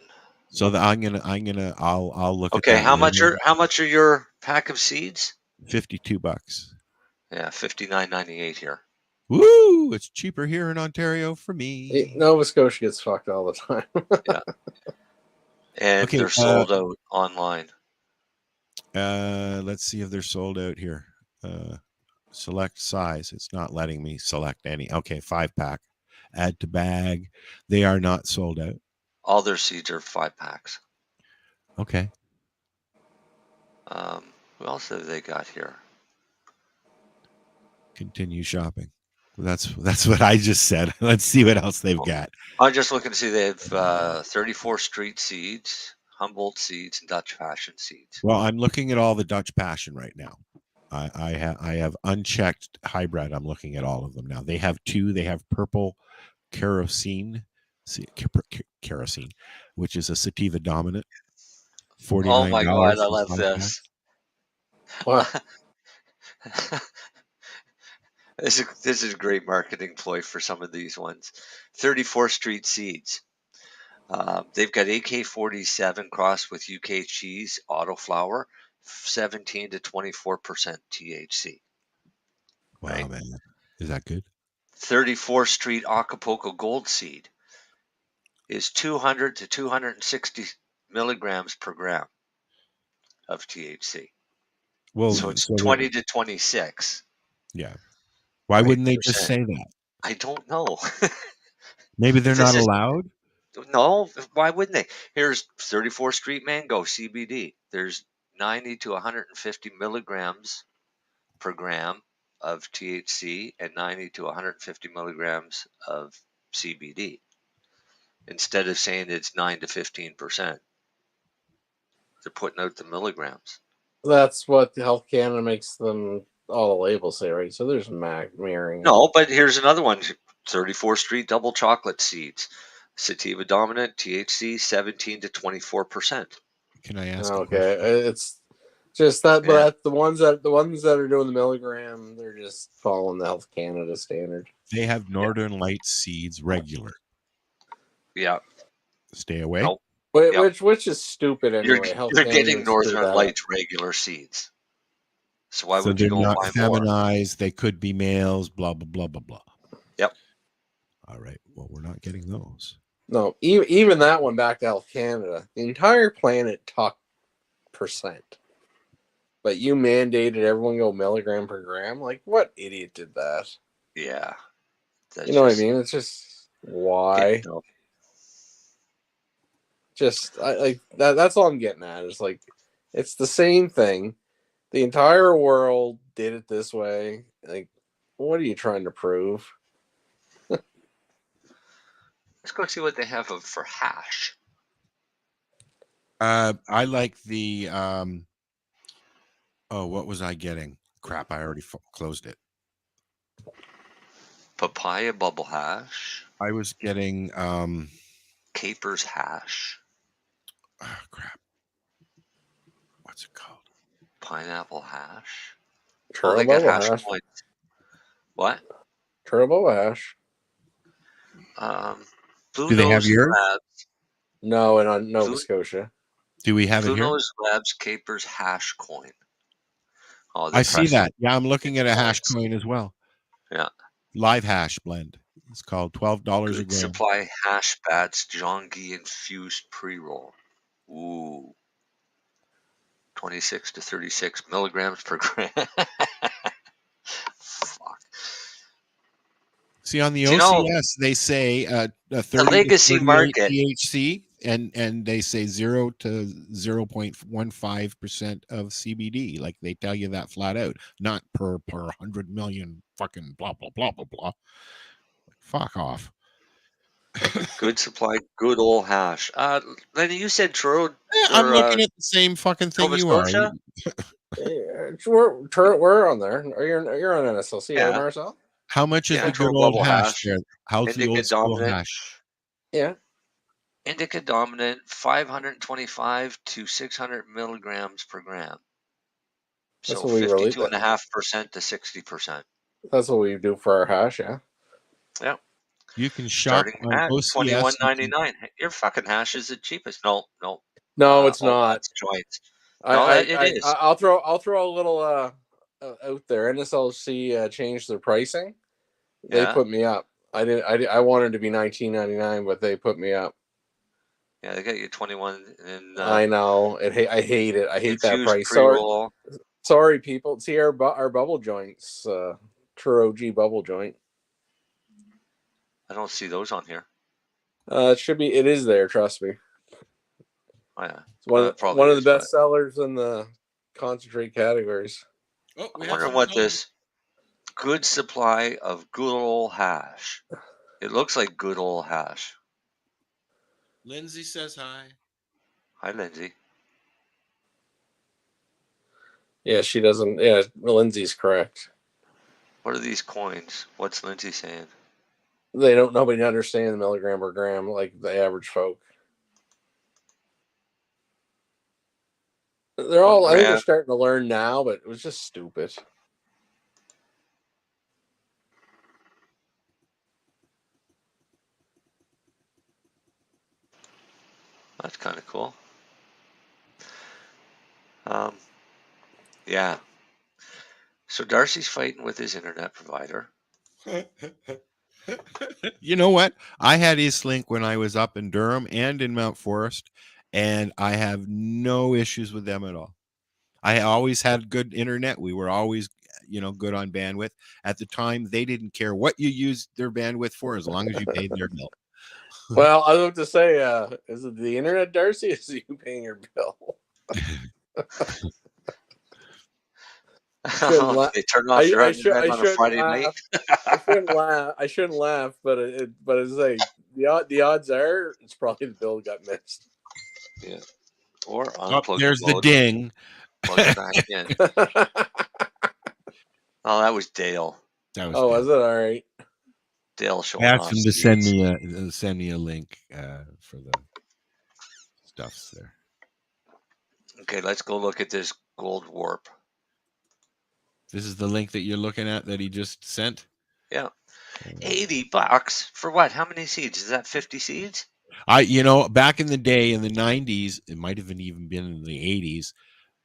So I'll look. Okay, at that how much are your pack of seeds? $52. Yeah, $59.98 here. Woo! It's cheaper here in Ontario for me. Nova Scotia gets fucked all the time. Yeah. And they're sold out online. Let's see if they're sold out here. Select size. It's not letting me select any. Okay, 5-pack. Add to bag. They are not sold out. All their seeds are 5-packs. Okay. What else have they got here? Continue shopping. That's what I just said. Let's see what else they've got. I'm just looking to see they have 34th Street seeds, Humboldt seeds, and Dutch Passion seeds. Well, I'm looking at all the Dutch Passion right now. I have unchecked hybrid. I'm looking at all of them now. They have 2. They have purple kerosene, which is a sativa dominant. $49. Oh my God, I love this. What? This is a great marketing ploy for some of these ones. 34th Street seeds. They've got AK-47 crossed with UK cheese, auto flower, 17 to 24% THC. Wow, right? man. Is that good? 34th Street Acapulco Gold Seed is 200 to 260 milligrams per gram of THC. Well, so it's so 20 to 26. Yeah. Why wouldn't they just say that? I don't know. Maybe they're not This is- allowed? No, why wouldn't they? Here's 34th Street Mango CBD. There's 90 to 150 milligrams per gram of THC and 90 to 150 milligrams of CBD. Instead of saying it's 9 to 15%, they're putting out the milligrams. That's what the Health Canada makes them all the labels say, right? So there's mirroring. No, but here's another one. 34th Street Double Chocolate Seeds. Sativa dominant, THC 17 to 24%. Can I ask? Okay, it's just that, but the ones that are doing the milligram, they're just following the Health Canada standard. They have Northern Lights seeds regular. Yeah. Stay away. Nope. Which is stupid anyway. You're getting Northern Lights regular seeds. So why would you they're go not buy more? feminized? They could be males. Blah blah blah blah blah. Yep. All right. Well, we're not getting those. No, even that one back to Health Canada. The entire planet talked percent, but you mandated everyone go milligram per gram. Like, what idiot did that? Yeah. You know what I mean? It's just why. Just that's all I'm getting at. It's like it's the same thing. The entire world did it this way. Like, what are you trying to prove? Let's go see what they have for hash. I like the what was I getting? Crap, I already closed it. Papaya bubble hash. I was getting Capers hash. Oh, crap. What's it called? Pineapple hash. Turbo they got hash hash. coins. What? Turbo hash. Blue Do they have Nose yours? Labs. No, and on Nova Scotia. Do we have Blue it here? Nose Labs Capers hash coin. Oh, I see that. Yeah, I'm looking at a hash coin as well. Yeah. Live hash blend. It's called $12 a Good gram. Supply hash bats Jongi infused pre-roll. Ooh. 26 to 36 milligrams per gram. Fuck. See, on the Do you OCS, know, they say 30 the legacy to 38 market. THC, and they say 0 to 0.15% of CBD. Like, they tell you that flat out, not per 100 million fucking blah, blah, blah, blah, blah. Fuck off. Good supply, good old hash. Lenny, you said Truro. I'm looking at the same fucking thing Nova you are. Scotia? We're on there. You're on NSLC, Yeah. right, Marcel? How much is Yeah, the Truro good old bubble hash? hash. There? How's the Indica old school dominant. hash? Yeah. Indica dominant, 525 to 600 milligrams per gram. That's So what we really 52.5% to 60%. That's what we do for our hash, yeah. Yeah. You can shop Starting on at OCS. $21.99. Your fucking hash is the cheapest. No. No, it's not. That's joints. No, it is. I'll throw a little out there. NSLC changed their pricing. They Yeah. put me up. I wanted to be $19.99, but they put me up. Yeah, they got you 21 and I know. I hate it. I hate that infused price. pre-roll. Sorry, people. See our bubble joints. True OG bubble joint. I don't see those on here. It should be. It is there. Trust me. Oh, yeah. It's one of probably the best sellers in the concentrate categories. Oh, I'm wondering what this good supply of good old hash. It looks like good old hash. Lindsay says hi. Hi, Lindsay. Yeah, she doesn't. Yeah, Lindsay's correct. What are these coins? What's Lindsay saying? Nobody understands the milligram per gram like the average folk. They're all. I think they're starting to learn now, but it was just stupid. That's kind of cool. Yeah. So Darcy's fighting with his internet provider. You know what? I had Eastlink when I was up in Durham and in Mount Forest, and I have no issues with them at all. I always had good internet. We were always, good on bandwidth. At the time, they didn't care what you used their bandwidth for as long as you paid their bill. Well, I was about to say, is it the internet, Darcy? Is you paying your bill? They turn off your internet on a Friday night. I shouldn't laugh, but it's like the odds are it's probably the bill got missed. Yeah. Or unplug there's the ding. Plug it back in. Oh, that was Dale. Was it all right? Dale showing Ask off. him to send me a link for the stuffs there. Okay, let's go look at this gold warp. This is the link that you're looking at that he just sent? Yeah. $80 for what? How many seeds? Is that 50 seeds? Back in the day in the 90s, it might have even been in the 80s,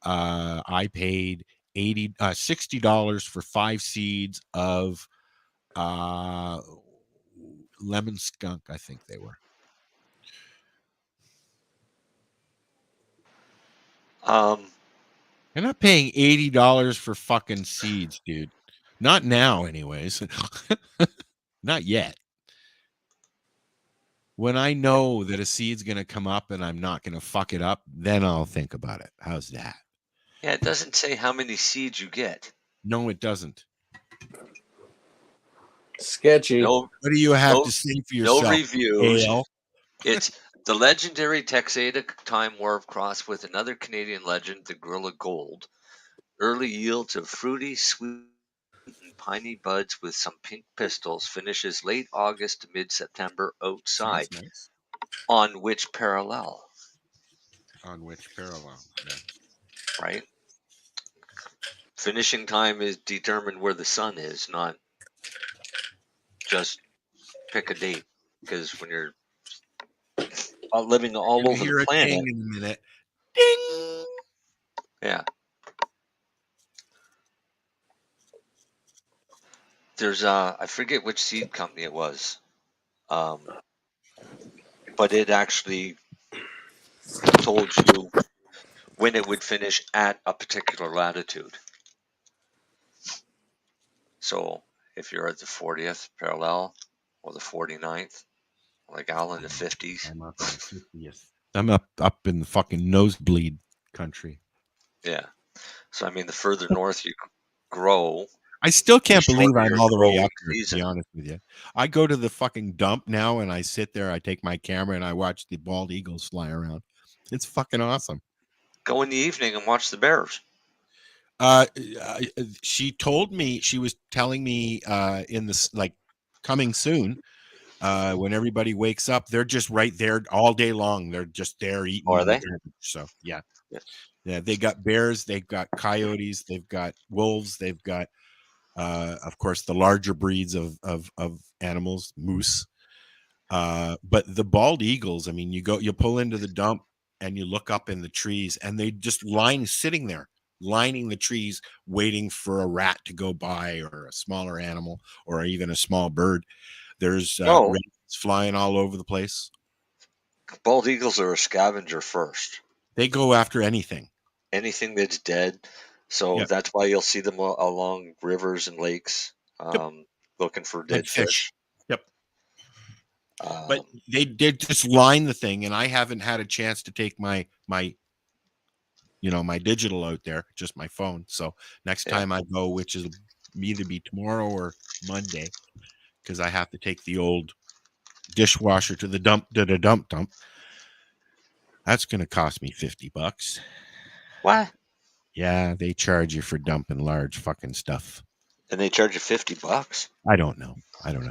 I paid $60 for 5 seeds of lemon skunk, I think they were. You're not paying $80 for fucking seeds, dude. Not now, anyways. Not yet. When I know that a seed's going to come up and I'm not going to fuck it up, then I'll think about it. How's that? Yeah, it doesn't say how many seeds you get. No, it doesn't. Sketchy. What do you have to say for yourself? No reviews. Ale? It's the legendary Texada Time Warp cross with another Canadian legend, the Gorilla Gold. Early yields of fruity, sweet, and piney buds with some pink pistils. Finishes late August to mid-September outside. Nice. On which parallel? On which parallel? Yeah. Right? Finishing time is determined where the sun is, not just pick a date. Because when you're living all over the planet. Ding in a minute. Ding. Yeah. There's I forget which seed company it was, but it actually told you when it would finish at a particular latitude. So if you're at the 40th parallel or the 49th, like Al in the 50s. I'm up in the 50th. I'm up in the fucking nosebleed country. Yeah. So I mean, the further north you grow. I still can't believe I'm all the way up here, to be honest with you. I go to the fucking dump now and I sit there, I take my camera and I watch the bald eagles fly around. It's fucking awesome. Go in the evening and watch the bears. She told me, she was telling me in this, like, coming soon, when everybody wakes up, they're just right there all day long. They're just there eating. Are they? So, yeah. Yeah, they got bears, they've got coyotes, they've got wolves, they've got of course the larger breeds of animals, moose, but the bald eagles, I mean, you pull into the dump and you look up in the trees and they just sitting there lining the trees waiting for a rat to go by or a smaller animal or even a small bird. There's ravens flying all over the place. Bald eagles are a scavenger first. They go after anything that's dead. So that's why you'll see them along rivers and lakes, looking for dead fish. Yep. But they did just line the thing, and I haven't had a chance to take my digital out there, just my phone. So next time I go, which is either be tomorrow or Monday, because I have to take the old dishwasher to the dump. That's going to cost me $50. What? Yeah, they charge you for dumping large fucking stuff. And they charge you $50? I don't know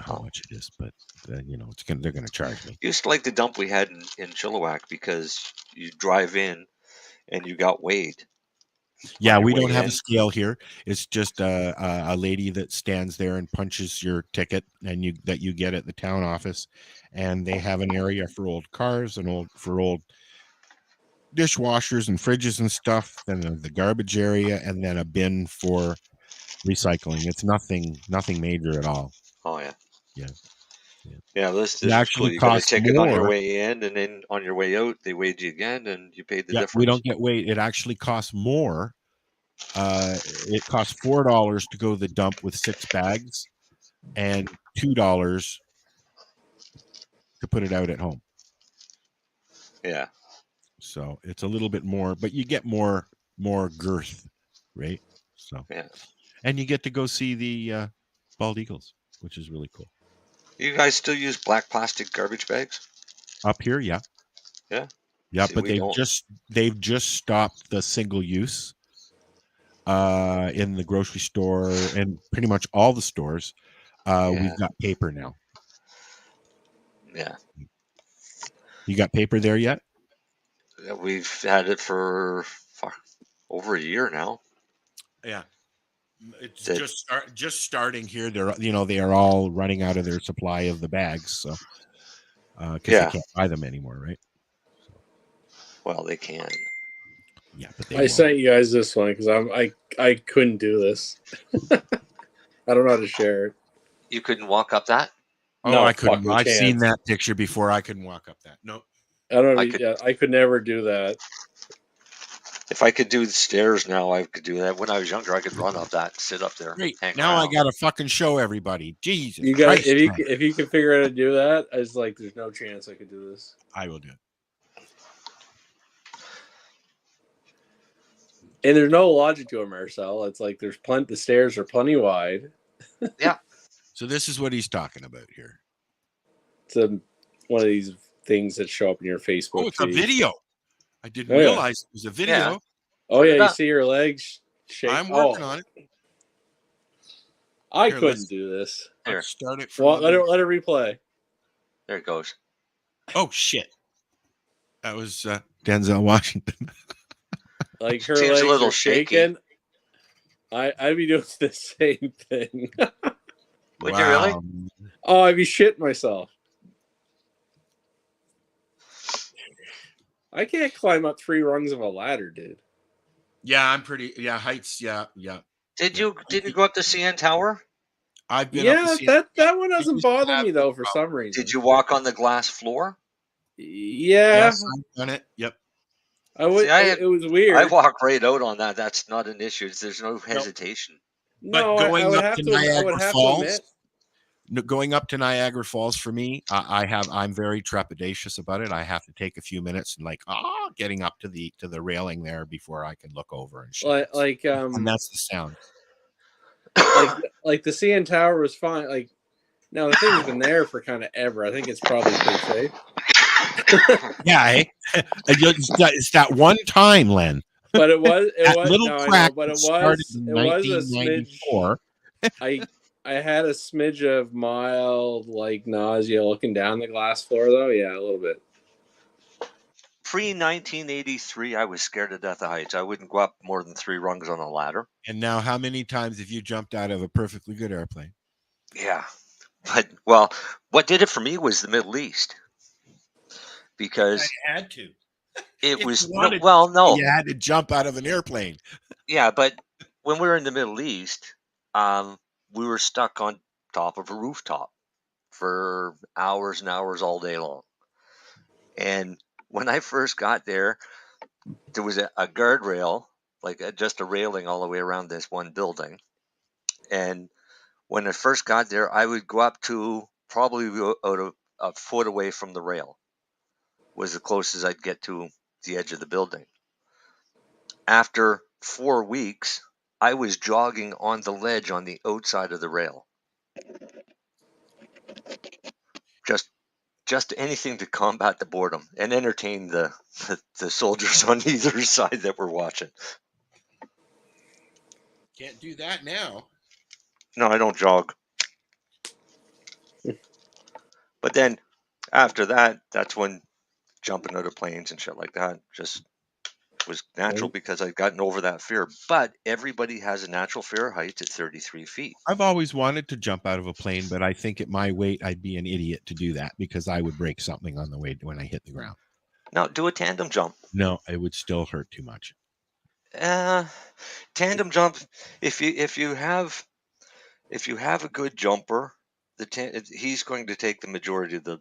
how much it is, but they're going to charge me. Used to like the dump we had in Chilliwack because you drive in and you got weighed. Yeah, we don't have a scale here. It's just a lady that stands there and punches your ticket and you get at the town office, and they have an area for old cars and for old dishwashers and fridges and stuff, then the garbage area, and then a bin for recycling. It's nothing major at all. Oh yeah. Yeah. Yeah, this It is actually cool. You got a costs ticket on your more. way in, and then on your way out, they weighed you again, and you paid the difference. We don't get weighed. It actually costs more. It costs $4 to go to the dump with 6 bags, and $2 to put it out at home. Yeah. So it's a little bit more, but you get more girth, right? So yeah, and you get to go see the bald eagles, which is really cool. You guys still use black plastic garbage bags? Up here, yeah. Yeah. Yeah, See, but we they've just stopped the single use in the grocery store and pretty much all the stores. We've got paper now. Yeah. You got paper there yet? Yeah, we've had it for over a year now. Yeah. It's just starting here. They are all running out of their supply of the bags, so because they can't buy them anymore, right? Well, they can. Yeah, but I sent you guys this one because I couldn't do this. I don't know how to share it. You couldn't walk up that? Oh, no, I couldn't. I've seen that picture before. I couldn't walk up that. Nope. I don't know. I could never do that. If I could do the stairs now, I could do that. When I was younger, I could run up that, sit up there. Great. Now I got to fucking show everybody. Jesus you got Christ, if you can figure out how to do that, it's like there's no chance I could do this. I will do it. And there's no logic to it, Marcel. It's like there's the stairs are plenty wide. Yeah. So this is what he's talking about here. It's one of these things that show up in your Facebook. Oh, it's a video. I didn't realize it was a video. Yeah. Oh yeah, you see your legs shake. I'm working on it. I couldn't do this. Here, start it. Let it replay. There it goes. Oh shit! That was Denzel Washington. Like her legs a little shaking. I'd be doing the same thing. Would you really? Oh, I'd be shitting myself. I can't climb up 3 rungs of a ladder, dude. Yeah, I'm pretty. Yeah, heights. Yeah. Did you go up the CN Tower? I've been. Yeah, that one doesn't bother me though for some reason. Did you walk on the glass floor? Yeah, yes, I've done it. Yep. I would. It was weird. I walk right out on that. That's not an issue. There's no hesitation. No, but going up to Niagara Falls. Going up to Niagara Falls for me, I'm very trepidatious about it. I have to take a few minutes and getting up to the railing there before I can look over and shit. And that's the sound. Like the CN Tower was fine. Like now the thing's been there for kind of ever. I think it's probably pretty safe. Yeah, it's that one time, Len. But it was little crack. But it was a smidge. I had a smidge of mild nausea looking down the glass floor though. Yeah, a little bit. Pre-1983, I was scared to death of heights. I wouldn't go up more than 3 rungs on a ladder. And now, how many times have you jumped out of a perfectly good airplane? Yeah, but what did it for me was the Middle East, because I had to. It was no. You had to jump out of an airplane. Yeah, but when we were in the Middle East, we were stuck on top of a rooftop for hours and hours all day long. And when I first got there, there was a guardrail, just a railing all the way around this one building. And when I first got there, I would go up to probably about a foot away from the rail. Was the closest I'd get to the edge of the building. After 4 weeks, I was jogging on the ledge on the outside of the rail. Just anything to combat the boredom and entertain the soldiers on either side that were watching. Can't do that now. No, I don't jog. But then after that, that's when jumping out of planes and shit like that just was natural because I'd gotten over that fear. But everybody has a natural fear of heights at 33 feet. I've always wanted to jump out of a plane, but I think at my weight, I'd be an idiot to do that because I would break something on the way when I hit the ground. Now, do a tandem jump. No, it would still hurt too much. Tandem jump. If you have a good jumper, he's going to take the majority of the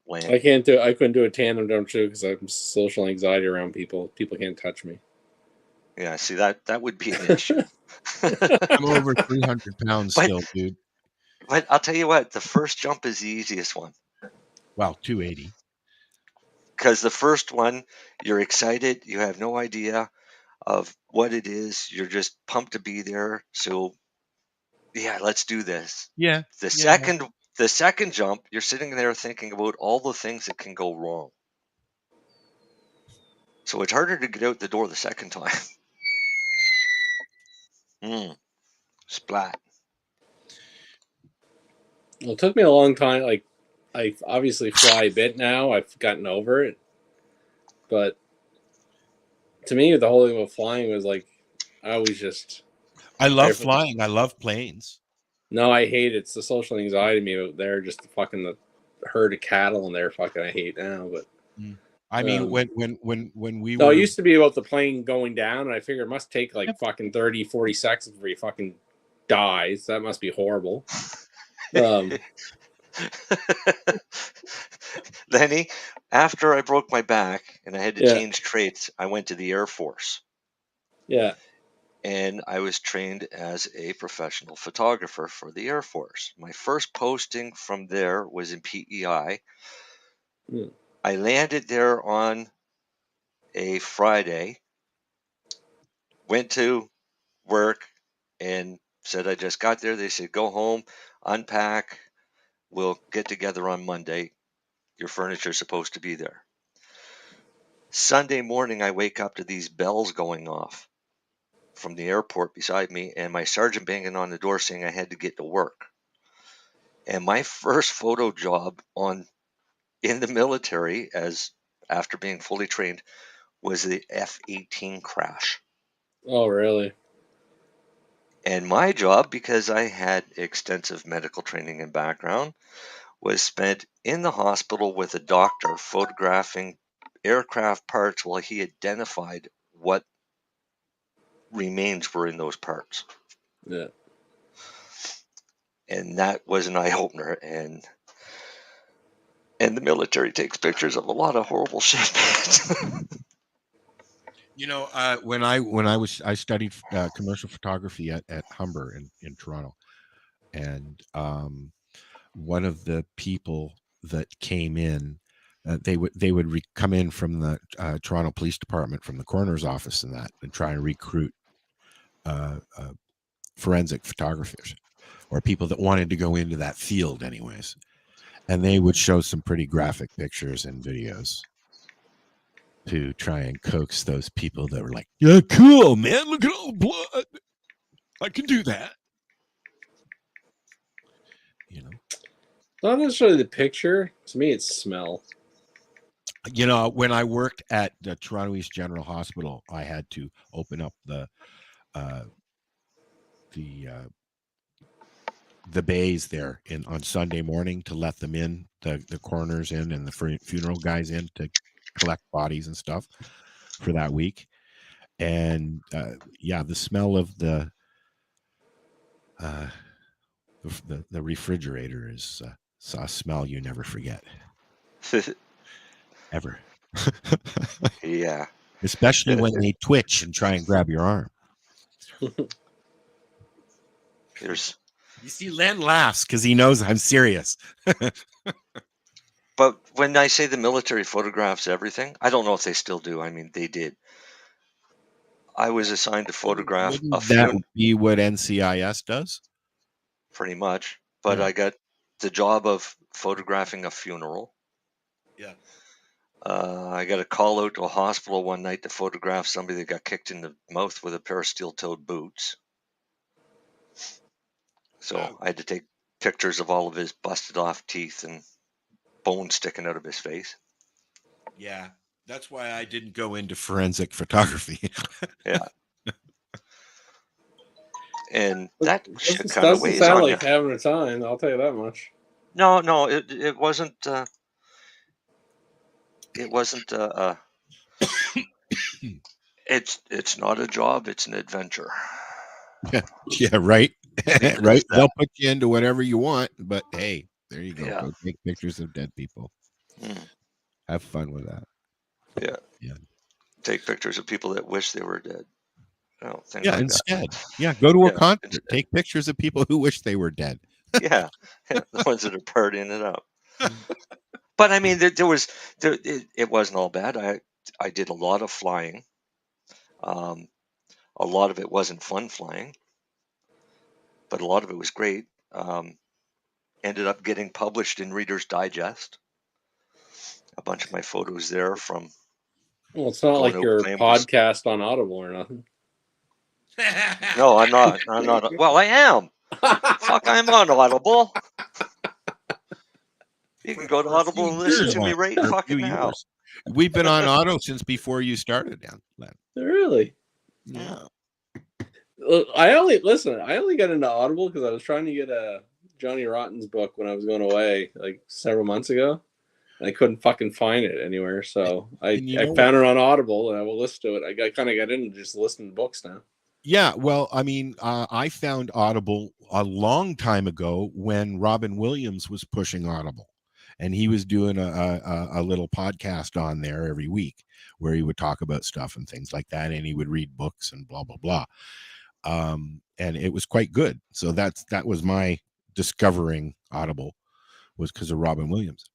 land. I couldn't do a tandem jump too because I'm social anxiety around people. People can't touch me. Yeah, see that would be an issue. I'm over 300 pounds still, dude. But I'll tell you what, the first jump is the easiest one. Well, 280. Because the first one, you're excited. You have no idea of what it is. You're just pumped to be there. So, yeah, let's do this. Yeah. The second jump, you're sitting there thinking about all the things that can go wrong. So it's harder to get out the door the second time. Splat. Well, it took me a long time. Like, I obviously fly a bit now. I've gotten over it. But to me, the whole thing with flying was like, I love flying. I love planes. No, I hate it. It's the social anxiety me out there, just the herd of cattle and they're fucking I hate now. But I mean, when we it used to be about the plane going down, and I figured it must take like fucking 30, 40 seconds before you fucking die. So that must be horrible. Lenny, after I broke my back and I had to change traits, I went to the Air Force. Yeah. And I was trained as a professional photographer for the Air Force. My first posting from there was in PEI. I landed there on a Friday, went to work and said I just got there. They said, go home, unpack. We'll get together on Monday. Your furniture's supposed to be there. Sunday morning, I wake up to these bells going off from the airport beside me and my sergeant banging on the door saying I had to get to work. And my first photo job in the military, after being fully trained, was the F-18 crash. Oh, really? And my job, because I had extensive medical training and background, was spent in the hospital with a doctor photographing aircraft parts while he identified what remains were in those parts. Yeah. And that was an eye-opener. And the military takes pictures of a lot of horrible shit. You know, when I studied commercial photography at Humber in Toronto, and one of the people that came in, they would come in from the Toronto Police Department, from the coroner's office, and try and recruit forensic photographers or people that wanted to go into that field, anyways. And they would show some pretty graphic pictures and videos to try and coax those people that were like, yeah, cool, man, look at all the blood. I can do that. You know, not necessarily the picture. To me, it's smell. You know, when I worked at the Toronto East General Hospital, I had to open up the bays there on Sunday morning to let them in, the coroners in and the funeral guys in to collect bodies and stuff for that week. And the smell of the refrigerator is a smell you never forget. Ever. Yeah. Especially when they twitch and try and grab your arm. You see, Len laughs because he knows I'm serious. But when I say the military photographs everything, I don't know if they still do. I mean, they did. I was assigned to photograph a Wouldn't that funeral, be what NCIS does? pretty much, but Yeah. I got the job of photographing a funeral. Yeah. I got a call out to a hospital one night to photograph somebody that got kicked in the mouth with a pair of steel-toed boots. So I had to take pictures of all of his busted off teeth and bones sticking out of his face. Yeah. That's why I didn't go into forensic photography. Yeah. And that shit kind of Doesn't weighs sound on you. like having a time. I'll tell you that much. No, it wasn't. It wasn't. It's not a job. It's an adventure. Yeah, right. Because Right. that- They'll put you into whatever you want, but hey, there you go. Yeah. Go take pictures of dead people. Mm. Have fun with that. Yeah. Yeah. Take pictures of people that wish they were dead. Things Yeah, like instead. that. Yeah, go to a Yeah, concert. instead. Take pictures of people who wish they were dead. Yeah, the ones that are partying it up. But I mean, it wasn't all bad. I did a lot of flying. A lot of it wasn't fun flying, but a lot of it was great. Ended up getting published in Reader's Digest. A bunch of my photos there from. Well, it's not going like out your playing with- podcast on Audible or nothing. No, I'm not. I'm not. Well, I am. Fuck, I'm on Audible. You can go to Audible and listen to me right For a fucking few now. years. We've been on auto since before you started, Dan. Really? Yeah. Look, I only got into Audible because I was trying to get a Johnny Rotten's book when I was going away like several months ago. And I couldn't fucking find it anywhere. So I found it on Audible and I will listen to it. I kind of got into just listening to books now. Yeah, well, I mean, I found Audible a long time ago when Robin Williams was pushing Audible, and he was doing a little podcast on there every week where he would talk about stuff and things like that, and he would read books and blah blah blah. And it was quite good. So that was my discovering Audible, was because of Robin Williams.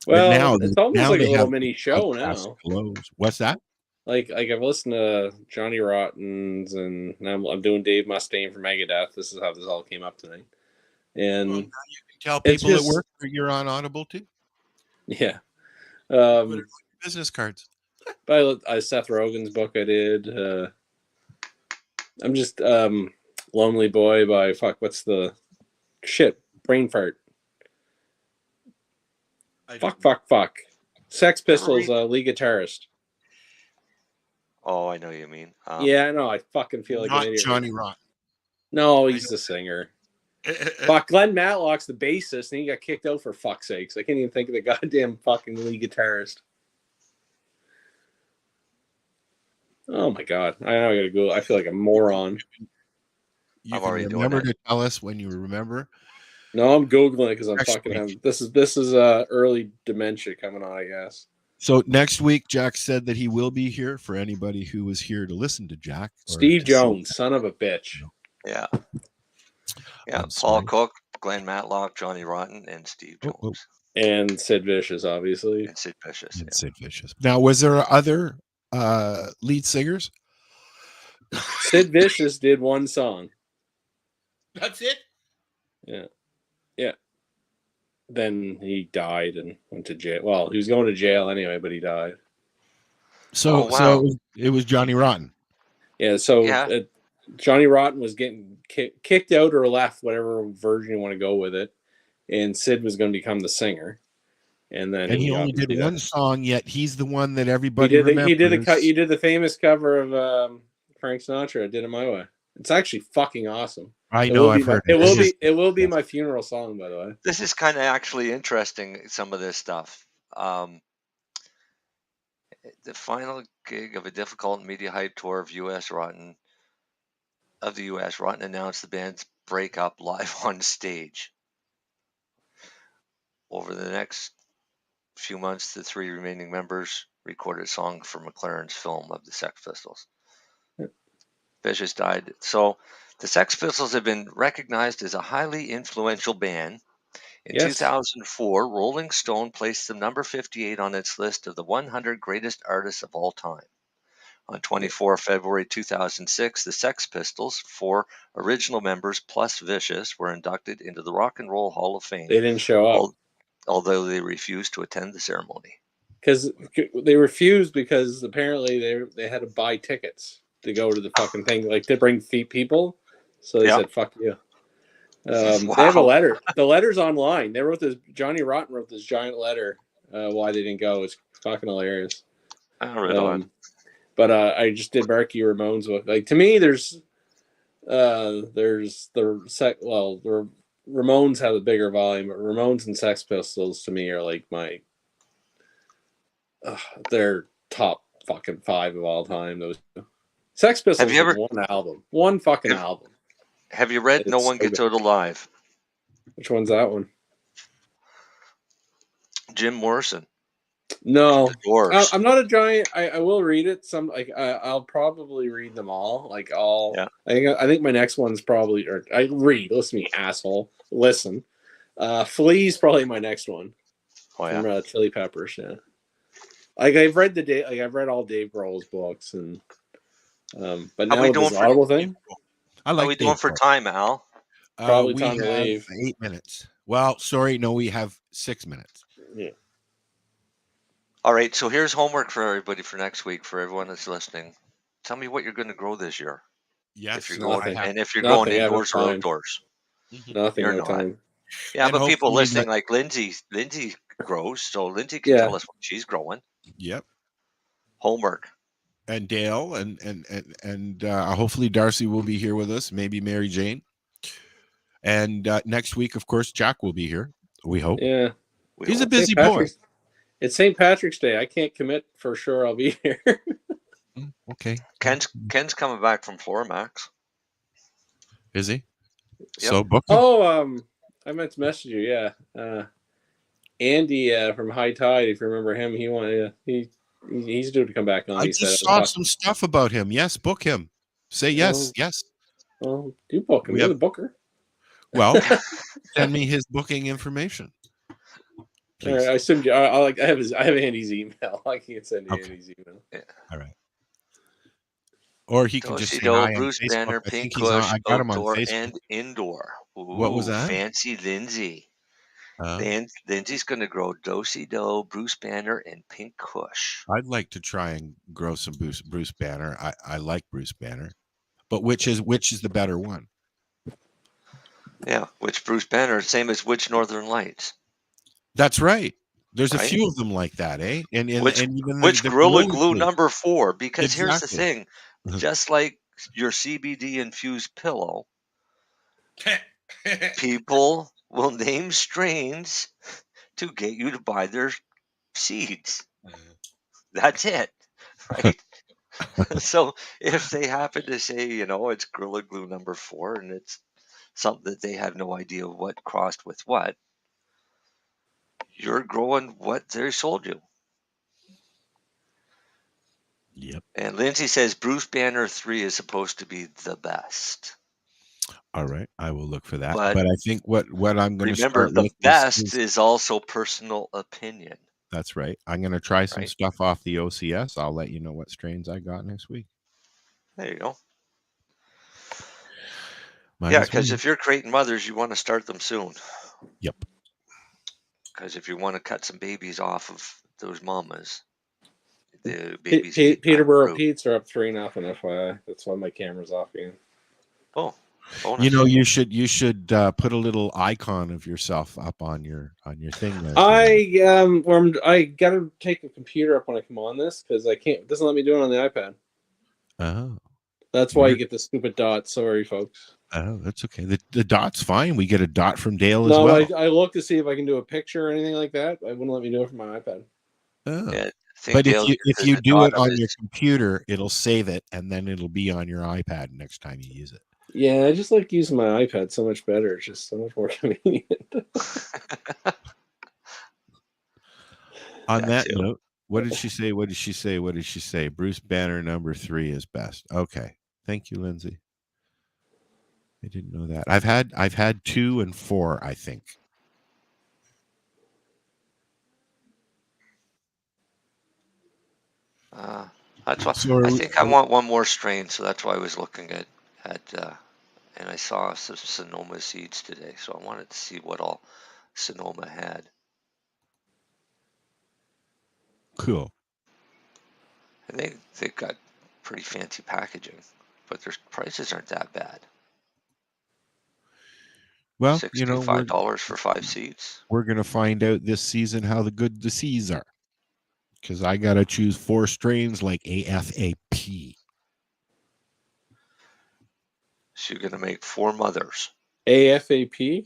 Well, but now it's almost like a they little have mini show podcast now. close. What's that? Like I've listened to Johnny Rotten's, and now I'm doing Dave Mustaine for Megadeth. This is how this all came up tonight. And Well, now you can tell people at work that you're on Audible too. Yeah. Put it on your business cards. But Seth Rogen's book I did. I'm just Lonely Boy by what's the shit? Brain fart. Fuck. Sex Pistols lead guitarist. Oh, I know what you mean. Yeah, I know. I fucking feel like Not an idiot. Johnny Rotten. No, he's the singer. Fuck, Glenn Matlock's the bassist, and he got kicked out for fuck's sakes. I can't even think of the goddamn fucking lead guitarist. Oh my god! I know I gotta go. I feel like a moron. You can remember to tell us when you remember. No, I'm googling it because I'm Next fucking. week. This is early dementia coming on, I guess. So next week, Jack said that he will be here for anybody who was here to listen to Jack. Steve Jones, son of a bitch. Yeah. Yeah. Paul Cook, Glenn Matlock, Johnny Rotten, and Steve Jones. And Sid Vicious, obviously. And Sid Vicious. And Sid Vicious. Now, was there other lead singers? Sid Vicious did one song. That's it? Yeah. Yeah. Then he died and went to jail. Well, he was going to jail anyway, but he died. So, so it was Johnny Rotten. Yeah. So Johnny Rotten was getting kicked out or left, whatever version you want to go with it. And Sid was going to become the singer. And then he only did one song, yet he's the one that everybody remembers. He did the famous cover of Frank Sinatra. I Did It My Way. It's actually fucking awesome. I know. I've heard it. It will be my funeral song, by the way. This is kind of actually interesting, some of this stuff. The final gig of a difficult media hype tour of the U.S. Rotten announced the band's breakup live on stage. Over the next few months, the three remaining members recorded a song for McLaren's film of the Sex Pistols. Vicious died. So the Sex Pistols have been recognized as a highly influential band In Yes. 2004, Rolling Stone placed them number 58 on its list of the 100 greatest artists of all time. On 24 February 2006, the Sex Pistols, 4 original members plus Vicious, were inducted into the Rock and Roll Hall of Fame. They didn't show up. Although they refused to attend the ceremony. Because they refused because apparently they had to buy tickets to go to the fucking thing, like to bring people. So they said, fuck you. Wow. They have a letter. The letter's online. They wrote this. Johnny Rotten wrote this giant letter why they didn't go. It's fucking hilarious. I read on. But I just did Marky Ramones with, like, to me there's the Ramones have a bigger volume, but Ramones and Sex Pistols to me are like my they're top fucking 5 of all time. Those Sex Pistols Have you ever one fucking album. Have you read No One Gets Out Alive? Which one's that one? Jim Morrison. No, I'm not a giant. I will read it. I'll probably read them all. Like all. Yeah. I think my next one's probably. Or I read. Listen to me, asshole. Listen. Flea's probably my next one. Oh yeah. From Chili Peppers. Yeah. Like I've read I've read all Dave Grohl's books and. But now with this Audible thing. How are we doing for time, Al? Probably we time to have leave. 8 minutes. Well, sorry, no, we have 6 minutes. Yeah. All right, so here's homework for everybody for next week, for everyone that's listening. Tell me what you're going to grow this year. Yes, if you're going, and if you're going indoors or outdoors. Nothing. You're No not. time. Yeah, And but people hopefully listening, like Lindsay grows, so Lindsay can tell us what she's growing. Yep. Homework. And Dale and hopefully Darcy will be here with us. Maybe Mary Jane. And next week, of course, Jack will be here. We hope. Yeah. He's a busy boy. It's St. Patrick's Day. I can't commit for sure. I'll be here. Okay. Ken's coming back from Floramax. Is he? Yep. So book him. Oh, I meant to message you. Yeah. Andy from High Tide, if you remember him, he wanted. He's due to come back on. I just saw some stuff about him. Yes, book him. Say yes, yes. Well, do book him. You're the booker. Well, send me his booking information. All right, I assumed you. I have Andy's email. I can't send you Andy's email. Yeah. All right. Or he can just say hi Bruce on Banner, Facebook. I think Pink he's on, Kush, I got him on outdoor Facebook. and indoor. Ooh, What was that? Fancy Lindsay. Lindsay's going to grow Do-Si-Do, Bruce Banner, and Pink Kush. I'd like to try and grow some Bruce Banner. I like Bruce Banner, but which is the better one? Yeah, which Bruce Banner? Same as which Northern Lights? That's right. There's a few of them like that, eh? And even which the Gorilla Gorilla Glue number 4? Because here's the Exactly. thing: just like your CBD infused pillow, people will name strains to get you to buy their seeds. That's it, right? So if they happen to say, it's Gorilla Glue number 4, and it's something that they have no idea what crossed with what, you're growing what they sold you. Yep. And Lindsay says Bruce Banner 3 is supposed to be the best. All right, I will look for that. But But I think what I'm going to remember, start the with best is also personal opinion. That's right. I'm going to try some stuff off the OCS. I'll let you know what strains I got next week. There you go. Might Yeah, as because well. if you're creating mothers, you want to start them soon. Yep. Because if you want to cut some babies off of those mamas, the babies. Peterborough Pete's are up 3-0. FYI, that's why my camera's off again. Oh, bonus. You should put a little icon of yourself up on your thing there. I gotta take the computer up when I come on this because I can't. It doesn't let me do it on the iPad. Oh, that's why you get the stupid dot. Sorry, folks. Oh, that's okay. The dot's fine. We get a dot from Dale as well. I look to see if I can do a picture or anything like that. I wouldn't let me do it from my iPad. Oh. Yeah, but if you do it on your computer, it'll save it, and then it'll be on your iPad next time you use it. Yeah, I just like using my iPad so much better. It's just so much more convenient. On that note, what did she say? Bruce Banner number 3 is best. Okay. Thank you, Lindsay. I didn't know that. I've had 2 and 4, I think. That's why So I think I want one more strain, so that's why I was looking at and I saw some Sonoma seeds today, so I wanted to see what all Sonoma had. Cool. And they've got pretty fancy packaging, but their prices aren't that bad. Well, $65 for 5 seeds. We're going to find out this season how good the seeds are. Because I got to choose 4 strains like AFAP. So you're going to make 4 mothers. AFAP?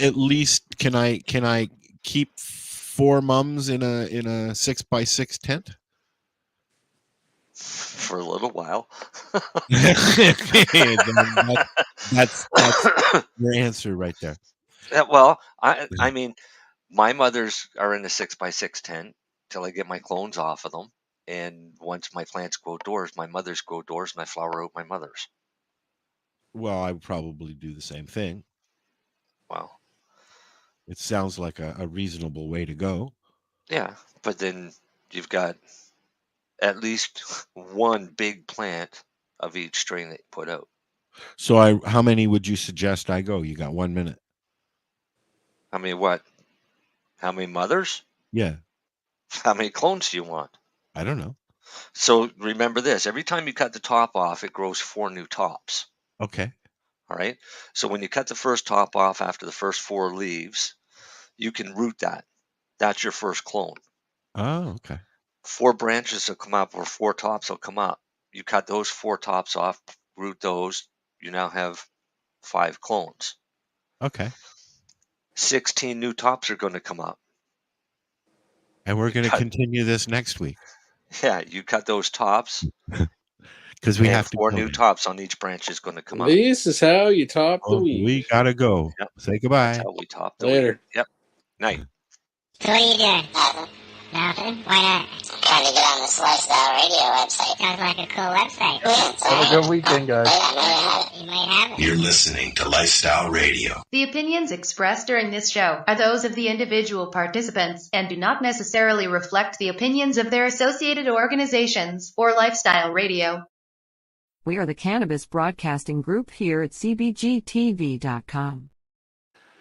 At least can I keep 4 mums in a 6x6 tent? For a little while. That's your answer right there. Well, I mean, my mothers are in a 6x6 tent till I get my clones off of them. And once my plants grow doors, my mothers grow doors, and I flower out my mothers. Well, I would probably do the same thing. Wow. It sounds like a reasonable way to go. Yeah, but then you've got at least one big plant of each strain that you put out. So how many would you suggest I go? You got 1 minute. I mean, what? How many mothers? Yeah. How many clones do you want? I don't know. So remember this. Every time you cut the top off, it grows 4 new tops. Okay. All right? So when you cut the first top off after the first 4 leaves, you can root that. That's your first clone. Oh, okay. 4 branches will come up or 4 tops will come up. You cut those 4 tops off, root those. You now have 5 clones. Okay. 16 new tops are going to come up. And we're going to continue this next week. Yeah, you cut those tops. Because we have to 4 go new now. tops on each branch is going to come up. This is how you top the Oh, weed. we got to go. Yep. Say goodbye. That's how we top the Later. weed. Yep. Night. So what are you doing? Nothing. Nothing? Why not? Trying to get on this Lifestyle Radio website. Sounds like a cool website. Yeah, it's Have a alright. good weekend, guys. You might have it. You're listening to Lifestyle Radio. The opinions expressed during this show are those of the individual participants and do not necessarily reflect the opinions of their associated organizations or Lifestyle Radio. We are the Cannabis Broadcasting Group here at cbgtv.com.